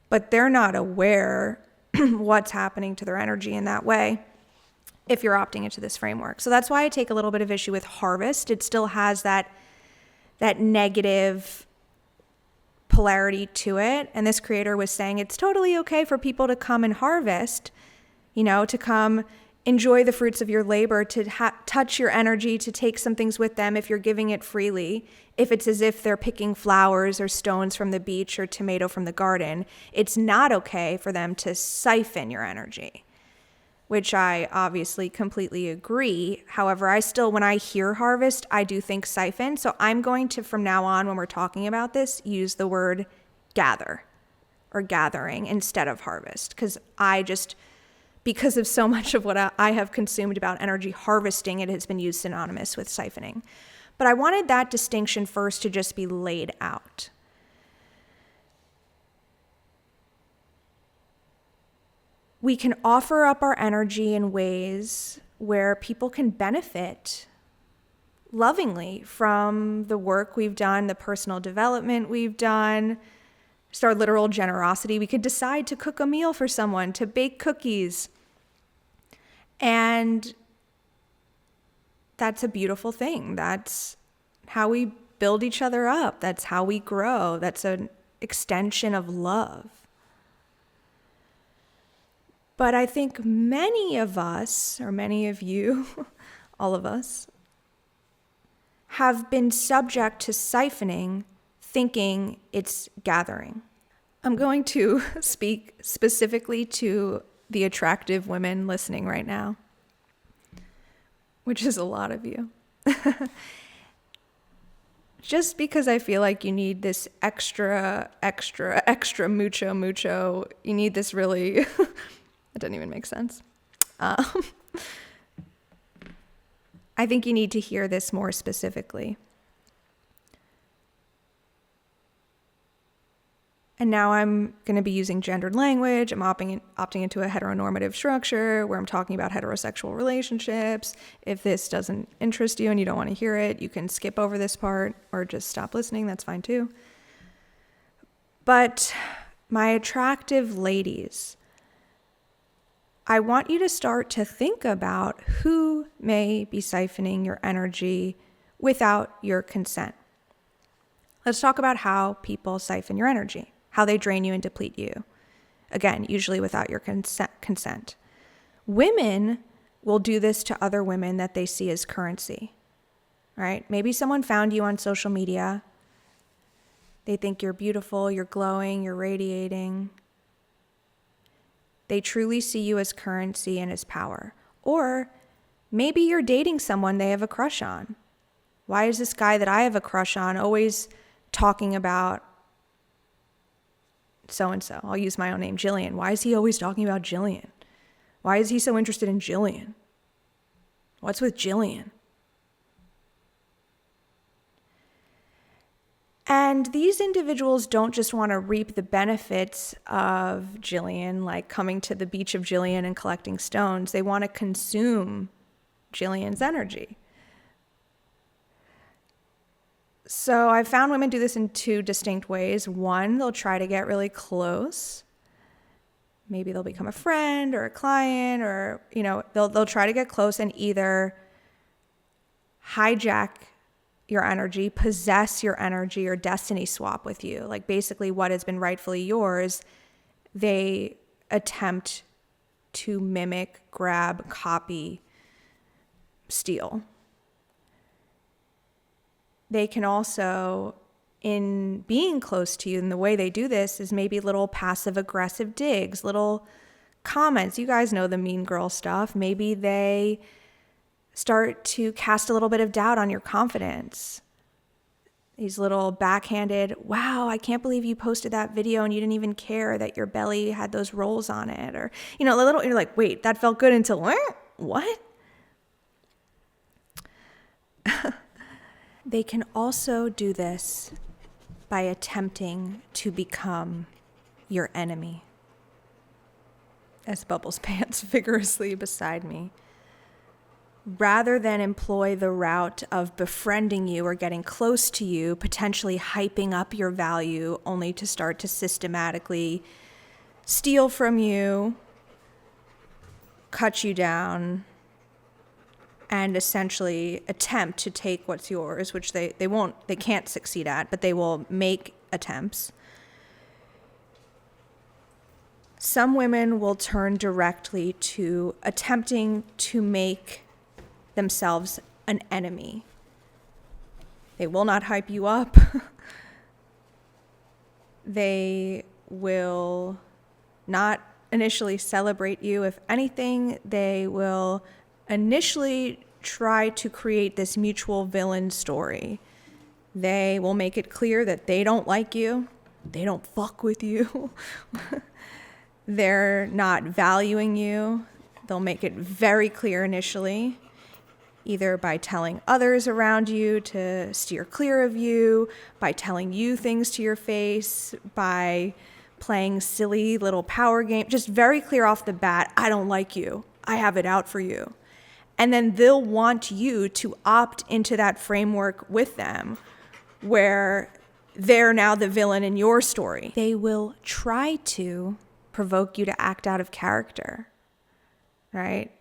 But they're not aware what's happening to their energy in that way if you're opting into this framework. So that's why I take a little bit of issue with harvest. It still has that negative polarity to it. And this creator was saying it's totally okay for people to come and harvest, to come enjoy the fruits of your labor, to touch your energy, to take some things with them if you're giving it freely. If it's as if they're picking flowers or stones from the beach or tomato from the garden, it's not okay for them to siphon your energy, which I obviously completely agree. However, I still, when I hear harvest, I do think siphon. So I'm going to, from now on, when we're talking about this, use the word gather or gathering instead of harvest. Because of so much of what I have consumed about energy harvesting, it has been used synonymous with siphoning. But I wanted that distinction first to just be laid out. We can offer up our energy in ways where people can benefit lovingly from the work we've done, the personal development we've done, just our literal generosity. We could decide to cook a meal for someone, to bake cookies. And a beautiful thing. That's how we build each other up. That's how we grow. That's an extension of love. But I think many of us, or many of you, all of us, have been subject to siphoning, thinking it's gathering. I'm going to speak specifically to the attractive women listening right now, which is a lot of you. Just because I feel like you need this extra mucho, you need this really, it doesn't even make sense. I think you need to hear this more specifically. And now I'm going to be using gendered language. I'm opting into a heteronormative structure where I'm talking about heterosexual relationships. If this doesn't interest you and you don't want to hear it, you can skip over this part or just stop listening. That's fine too. But my attractive ladies, I want you to start to think about who may be siphoning your energy without your consent. Let's talk about how people siphon your energy, how they drain you and deplete you. Again, usually without your consent. Women will do this to other women that they see as currency, right? Maybe someone found you on social media. They think you're beautiful, you're glowing, you're radiating. They truly see you as currency and as power. Or maybe you're dating someone they have a crush on. Why is this guy that I have a crush on always talking about so-and-so? I'll use my own name, Jillian. Why is he always talking about Jillian? Why is he so interested in Jillian? What's with Jillian? And these individuals don't just want to reap the benefits of Jillian, like coming to the beach of Jillian and collecting stones. They want to consume Jillian's energy. So I've found women do this in two distinct ways. One, they'll try to get really close. Maybe they'll become a friend or a client, or, they'll try to get close and either hijack your energy, possess your energy, or destiny swap with you. Like basically what has been rightfully yours, they attempt to mimic, grab, copy, steal. They can also, in being close to you, and the way they do this is maybe little passive aggressive digs, little comments. You guys know the mean girl stuff. Maybe they start to cast a little bit of doubt on your confidence. These little backhanded, wow, I can't believe you posted that video and you didn't even care that your belly had those rolls on it. Or, you're like, wait, that felt good until what? They can also do this by attempting to become your enemy. As Bubbles pants vigorously beside me. Rather than employ the route of befriending you or getting close to you, potentially hyping up your value, only to start to systematically steal from you, cut you down, and essentially attempt to take what's yours, which they can't succeed at, but they will make attempts. Some women will turn directly to attempting to make themselves an enemy. They will not hype you up. They will not initially celebrate you. If anything, they will initially try to create this mutual villain story. They will make it clear that they don't like you. They don't fuck with you. They're not valuing you. They'll make it very clear initially, either by telling others around you to steer clear of you, by telling you things to your face, by playing silly little power games, just very clear off the bat, I don't like you. I have it out for you. And then they'll want you to opt into that framework with them where they're now the villain in your story. They will try to provoke you to act out of character, right?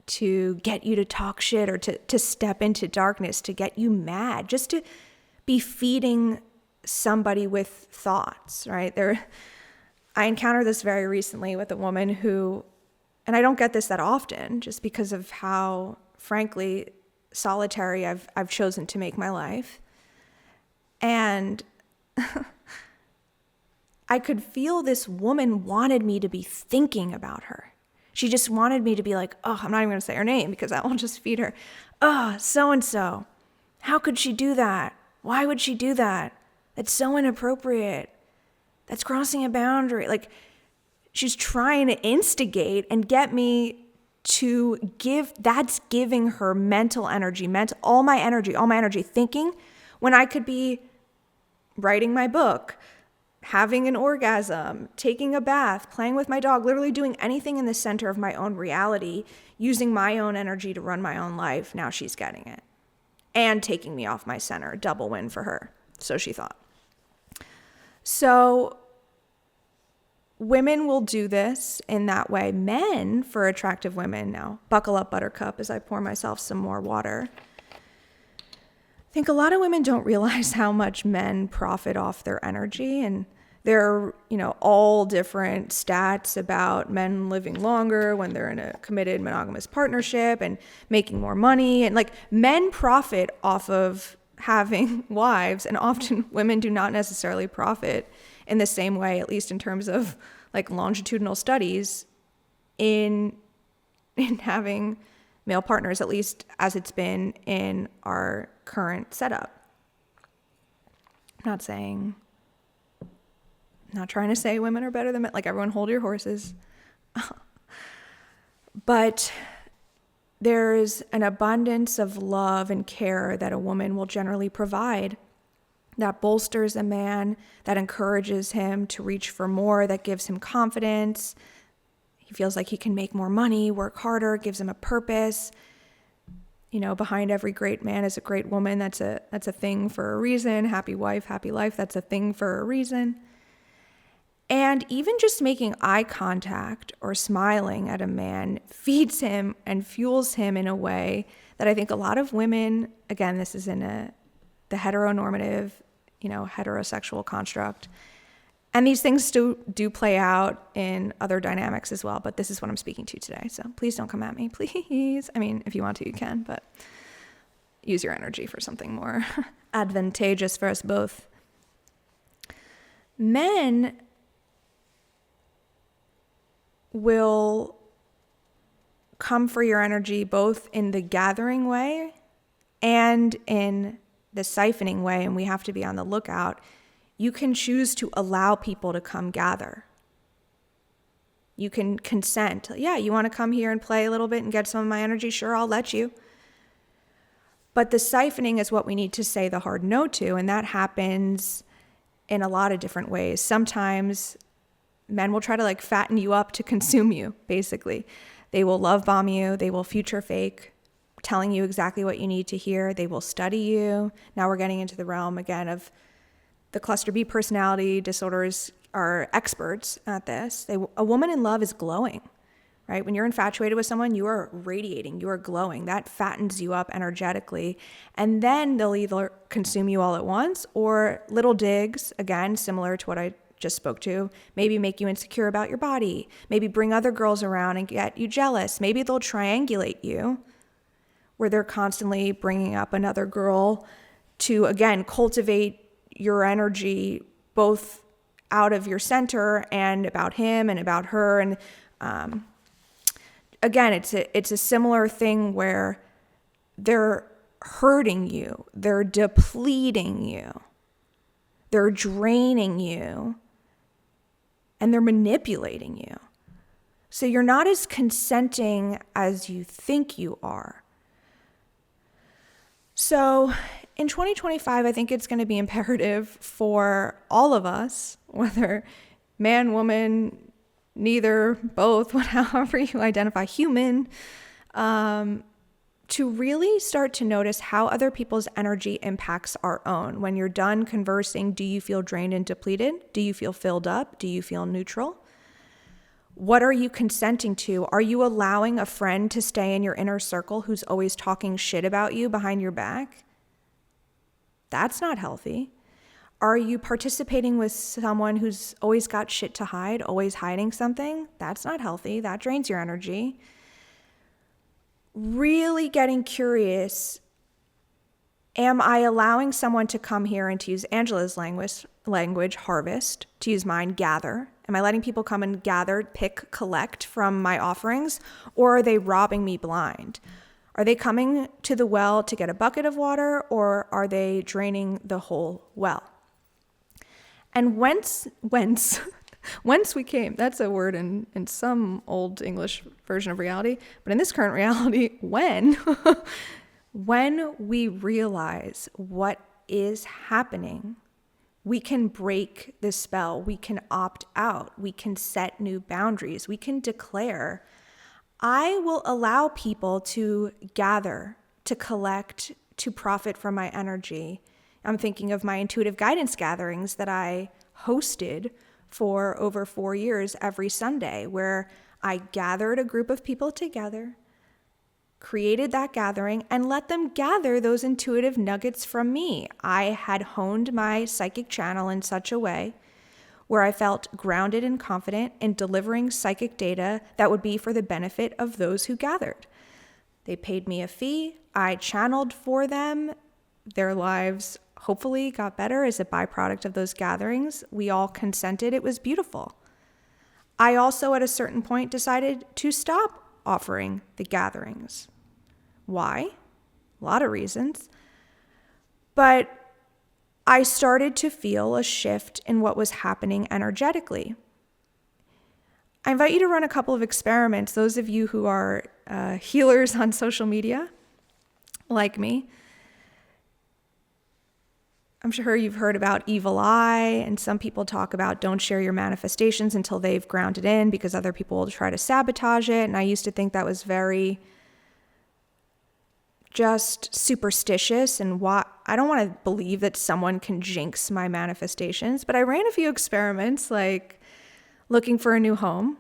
to get you to talk shit or to step into darkness, to get you mad, just to be feeding somebody with thoughts, right? I encountered this very recently with a woman who, and I don't get this that often just because of how, frankly, solitary I've chosen to make my life. And I could feel this woman wanted me to be thinking about her. She just wanted me to be like, oh, I'm not even going to say her name because that will just feed her. Oh, so-and-so. How could she do that? Why would she do that? That's so inappropriate. That's crossing a boundary. Like, she's trying to instigate and get me to that's giving her mental energy, all my energy thinking, when I could be writing my book, having an orgasm, taking a bath, playing with my dog, literally doing anything in the center of my own reality, using my own energy to run my own life. Now she's getting it and taking me off my center. Double win for her. So she thought. So women will do this in that way. Men, for attractive women, now buckle up, buttercup, as I pour myself some more water. I think a lot of women don't realize how much men profit off their energy, and there are, all different stats about men living longer when they're in a committed monogamous partnership and making more money, and like men profit off of having wives, and often women do not necessarily profit in the same way, at least in terms of like longitudinal studies in having male partners, at least as it's been in our current setup. I'm not trying to say women are better than men, like everyone hold your horses. But there's an abundance of love and care that a woman will generally provide that bolsters a man, that encourages him to reach for more, that gives him confidence. He feels like he can make more money, work harder, gives him a purpose. Behind every great man is a great woman. That's a thing for a reason. Happy wife, happy life. That's a thing for a reason. And even just making eye contact or smiling at a man feeds him and fuels him in a way that I think a lot of women, again, this is in the heteronormative, heterosexual construct. And these things do play out in other dynamics as well, but this is what I'm speaking to today. So please don't come at me, please. I mean, if you want to, you can, but use your energy for something more advantageous for us both. Men will come for your energy both in the gathering way and in the siphoning way, and we have to be on the lookout. You can choose to allow people to come gather. You can consent. Yeah, you want to come here and play a little bit and get some of my energy? Sure, I'll let you. But the siphoning is what we need to say the hard no to, and that happens in a lot of different ways. Sometimes men will try to fatten you up to consume you, basically. They will love bomb you. They will future fake, telling you exactly what you need to hear. They will study you. Now we're getting into the realm again of the cluster B personality disorders are experts at this. A woman in love is glowing, right? When you're infatuated with someone, you are radiating, you are glowing. That fattens you up energetically. And then they'll either consume you all at once or little digs, again, similar to what I just spoke to, maybe make you insecure about your body, maybe bring other girls around and get you jealous. Maybe they'll triangulate you where they're constantly bringing up another girl to, again, cultivate your energy both out of your center and about him and about her. And again, it's a similar thing where they're hurting you, they're depleting you, they're draining you, and they're manipulating you. So you're not as consenting as you think you are. So in 2025, I think it's going to be imperative for all of us, whether man, woman, neither, both, however you identify, human, to really start to notice how other people's energy impacts our own. When you're done conversing, do you feel drained and depleted? Do you feel filled up? Do you feel neutral? What are you consenting to? Are you allowing a friend to stay in your inner circle who's always talking shit about you behind your back? That's not healthy. Are you participating with someone who's always got shit to hide, always hiding something? That's not healthy. That drains your energy. Really getting curious. Am I allowing someone to come here and to use Angela's language, harvest, to use mine, gather? Am I letting people come and gather, pick, collect from my offerings? Or are they robbing me blind? Are they coming to the well to get a bucket of water, or are they draining the whole well? And whence we came, that's a word in some old English version of reality, but in this current reality, when we realize what is happening, we can break the spell, we can opt out, we can set new boundaries, we can declare, I will allow people to gather, to collect, to profit from my energy. I'm thinking of my intuitive guidance gatherings that I hosted for over 4 years every Sunday, where I gathered a group of people together, created that gathering, and let them gather those intuitive nuggets from me. I had honed my psychic channel in such a way where I felt grounded and confident in delivering psychic data that would be for the benefit of those who gathered. They paid me a fee. I channeled for them. Their lives hopefully got better as a byproduct of those gatherings. We all consented. It was beautiful. I also, at a certain point, decided to stop offering the gatherings. Why? A lot of reasons. But I started to feel a shift in what was happening energetically. I invite you to run a couple of experiments. Those of you who are healers on social media, like me, I'm sure you've heard about evil eye, and some people talk about don't share your manifestations until they've grounded in because other people will try to sabotage it. And I used to think that was very just superstitious, and I don't want to believe that someone can jinx my manifestations, but I ran a few experiments, like looking for a new home,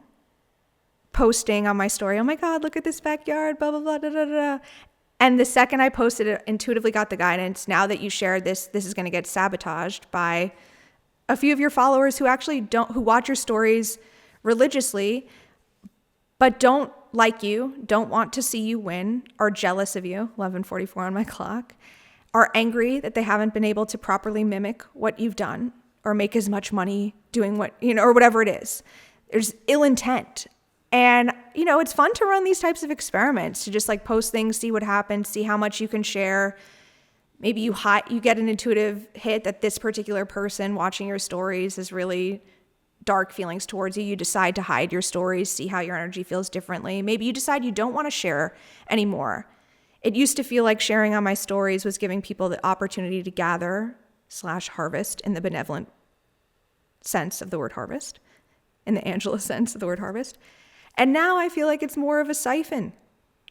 posting on my story, oh my God, look at this backyard, blah, blah, blah, da, da, da. And the second I posted it, intuitively got the guidance, now that you shared this is going to get sabotaged by a few of your followers who actually who watch your stories religiously, but don't like you, don't want to see you win, are jealous of you, 11:44 on my clock, are angry that they haven't been able to properly mimic what you've done or make as much money doing what, or whatever it is. There's ill intent. And, it's fun to run these types of experiments, to just like post things, see what happens, see how much you can share. Maybe you get an intuitive hit that this particular person watching your stories is really dark feelings towards you. You decide to hide your stories, see how your energy feels differently. Maybe you decide you don't want to share anymore. It used to feel like sharing on my stories was giving people the opportunity to gather / harvest in the benevolent sense of the word harvest, in the Angela sense of the word harvest. And now I feel like it's more of a siphon.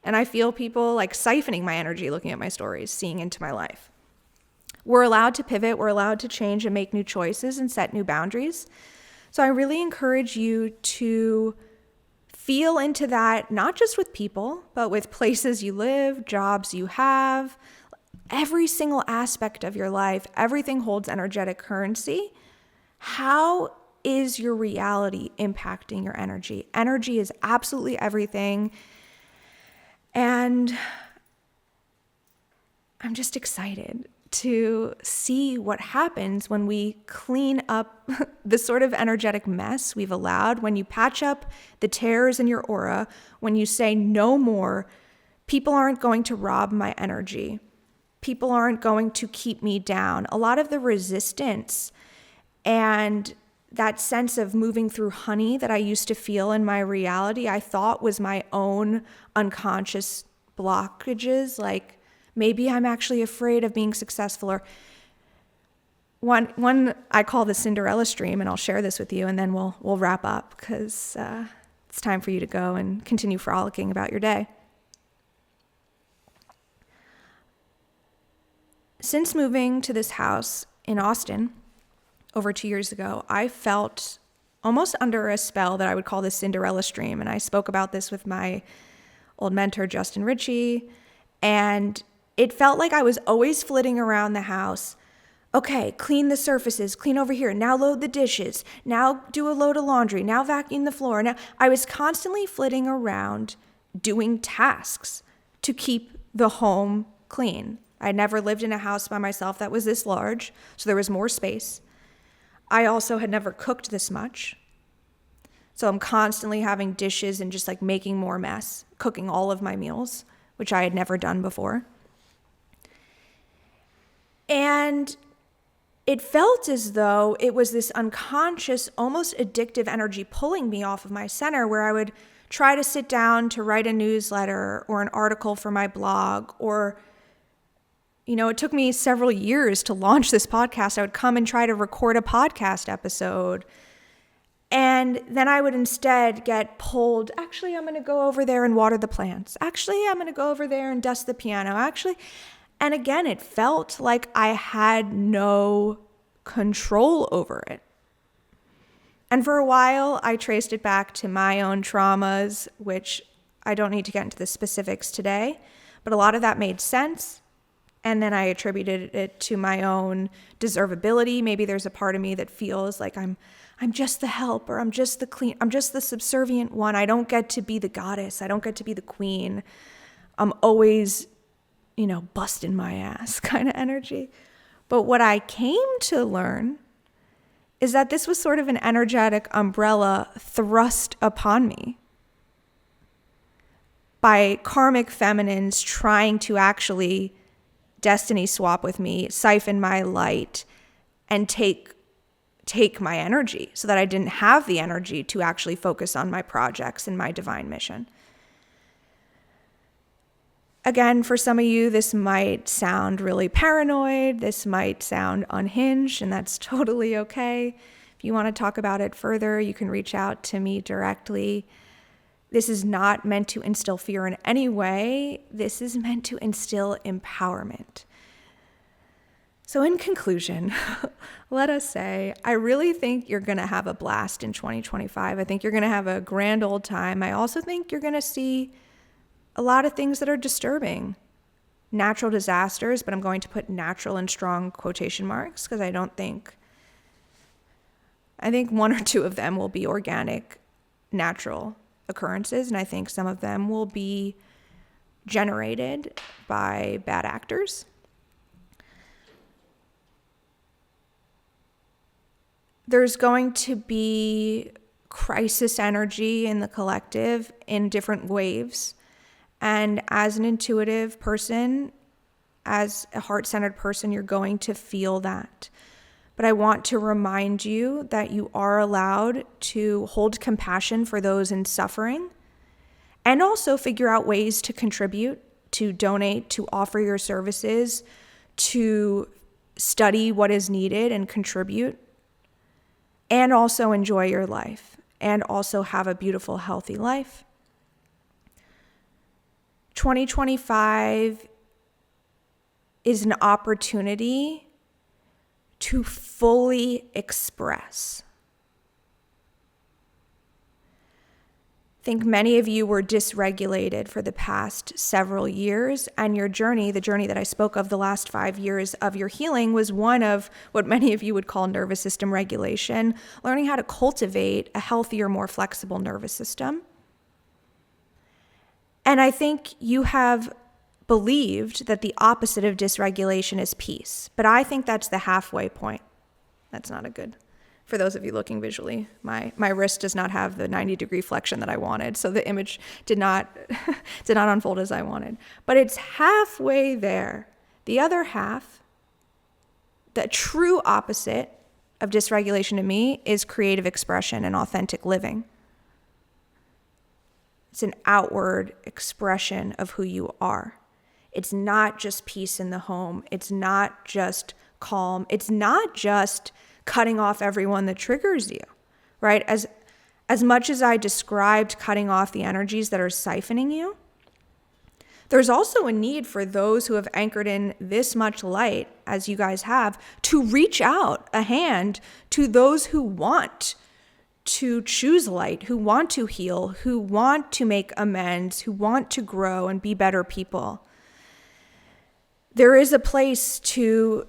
And I feel people like siphoning my energy looking at my stories, seeing into my life. We're allowed to pivot. We're allowed to change and make new choices and set new boundaries. So I really encourage you to feel into that, not just with people, but with places you live, jobs you have, every single aspect of your life. Everything holds energetic currency. How is your reality impacting your energy? Energy is absolutely everything. And I'm just excited to see what happens when we clean up the sort of energetic mess we've allowed, when you patch up the tears in your aura, when you say no more, people aren't going to rob my energy. People aren't going to keep me down. A lot of the resistance and that sense of moving through honey that I used to feel in my reality, I thought was my own unconscious blockages, like maybe I'm actually afraid of being successful, or one I call the Cinderella stream, and I'll share this with you, and then we'll wrap up because it's time for you to go and continue frolicking about your day. Since moving to this house in Austin over 2 years ago, I felt almost under a spell that I would call the Cinderella stream. And I spoke about this with my old mentor, Justin Ritchie. And it felt like I was always flitting around the house. Okay, clean the surfaces, clean over here. Now load the dishes. Now do a load of laundry. Now vacuum the floor. Now I was constantly flitting around doing tasks to keep the home clean. I never lived in a house by myself that was this large, so there was more space. I also had never cooked this much. So I'm constantly having dishes and just like making more mess, cooking all of my meals, which I had never done before. And it felt as though it was this unconscious, almost addictive energy pulling me off of my center, where I would try to sit down to write a newsletter or an article for my blog, or, it took me several years to launch this podcast. I would come and try to record a podcast episode. And then I would instead get pulled. Actually, I'm going to go over there and water the plants. Actually, I'm going to go over there and dust the piano. And again, it felt like I had no control over it. And for a while, I traced it back to my own traumas, which I don't need to get into the specifics today, but a lot of that made sense. And then I attributed it to my own deservability. Maybe there's a part of me that feels like I'm just the help, or I'm just the subservient one. I don't get to be the goddess. I don't get to be the queen. I'm always, busting my ass kind of energy. But what I came to learn is that this was sort of an energetic umbrella thrust upon me by karmic feminines trying to actually destiny swap with me, siphon my light, and take my energy so that I didn't have the energy to actually focus on my projects and my divine mission. Again, for some of you, this might sound really paranoid. This might sound unhinged, and that's totally okay. If you want to talk about it further, you can reach out to me directly. This is not meant to instill fear in any way. This is meant to instill empowerment. So in conclusion, let us say, I really think you're going to have a blast in 2025. I think you're going to have a grand old time. I also think you're going to see a lot of things that are disturbing. Natural disasters, but I'm going to put natural in strong quotation marks because I think one or two of them will be organic, natural occurrences, and I think some of them will be generated by bad actors. There's going to be crisis energy in the collective in different waves. And as an intuitive person, as a heart-centered person, you're going to feel that. But I want to remind you that you are allowed to hold compassion for those in suffering and also figure out ways to contribute, to donate, to offer your services, to study what is needed and contribute, and also enjoy your life and also have a beautiful, healthy life. 2025 is an opportunity to fully express. I think many of you were dysregulated for the past several years, and your journey, the journey that I spoke of the last 5 years of your healing, was one of what many of you would call nervous system regulation, learning how to cultivate a healthier, more flexible nervous system. And I think you have believed that the opposite of dysregulation is peace. But I think that's the halfway point. That's not a good, for those of you looking visually, my wrist does not have the 90-degree flexion that I wanted. So the image did not unfold as I wanted. But it's halfway there. The other half, the true opposite of dysregulation to me, is creative expression and authentic living. It's an outward expression of who you are. It's not just peace in the home. It's not just calm. It's not just cutting off everyone that triggers you, right? As much as I described cutting off the energies that are siphoning you, there's also a need for those who have anchored in this much light, as you guys have, to reach out a hand to those who want to choose light, who want to heal, who want to make amends, who want to grow and be better people. There is a place to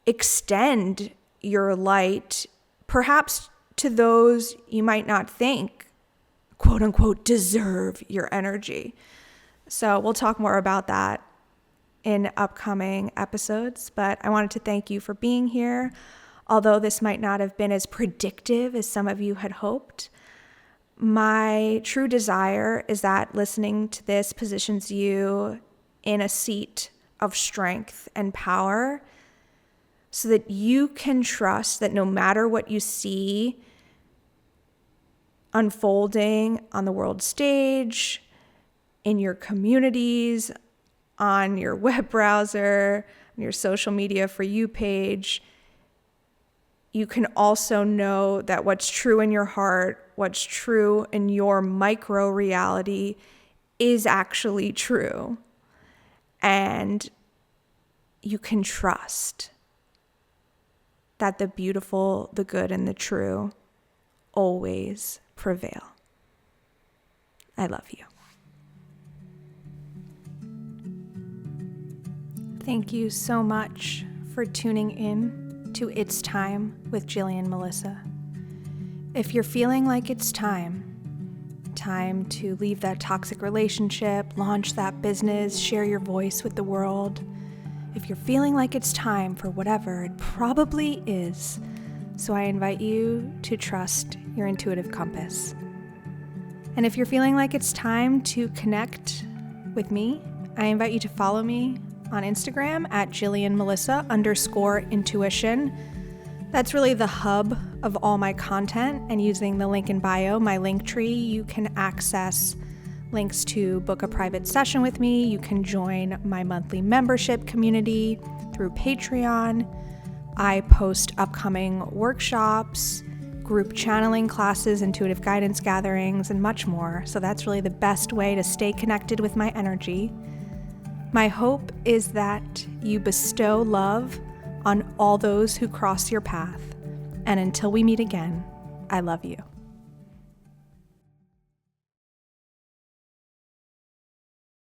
extend your light, perhaps to those you might not think, quote unquote, deserve your energy. So we'll talk more about that in upcoming episodes, but I wanted to thank you for being here. Although this might not have been as predictive as some of you had hoped, my true desire is that listening to this positions you in a seat of strength and power so that you can trust that no matter what you see unfolding on the world stage, in your communities, on your web browser, on your social media For You page, you can also know that what's true in your heart, what's true in your micro reality is actually true. And you can trust that the beautiful, the good, and the true always prevail. I love you. Thank you so much for tuning in to It's Time with Jillian Melissa. If you're feeling like it's time to leave that toxic relationship, launch that business, share your voice with the world, if you're feeling like it's time for whatever it probably is, so I invite you to trust your intuitive compass. And if you're feeling like it's time to connect with me, I invite you to follow me on Instagram at JillianMelissa_intuition. That's really the hub of all my content, and using the link in bio, my link tree, you can access links to book a private session with me. You can join my monthly membership community through Patreon. I post upcoming workshops, group channeling classes, intuitive guidance gatherings, and much more. So that's really the best way to stay connected with my energy. My hope is that you bestow love on all those who cross your path. And until we meet again, I love you.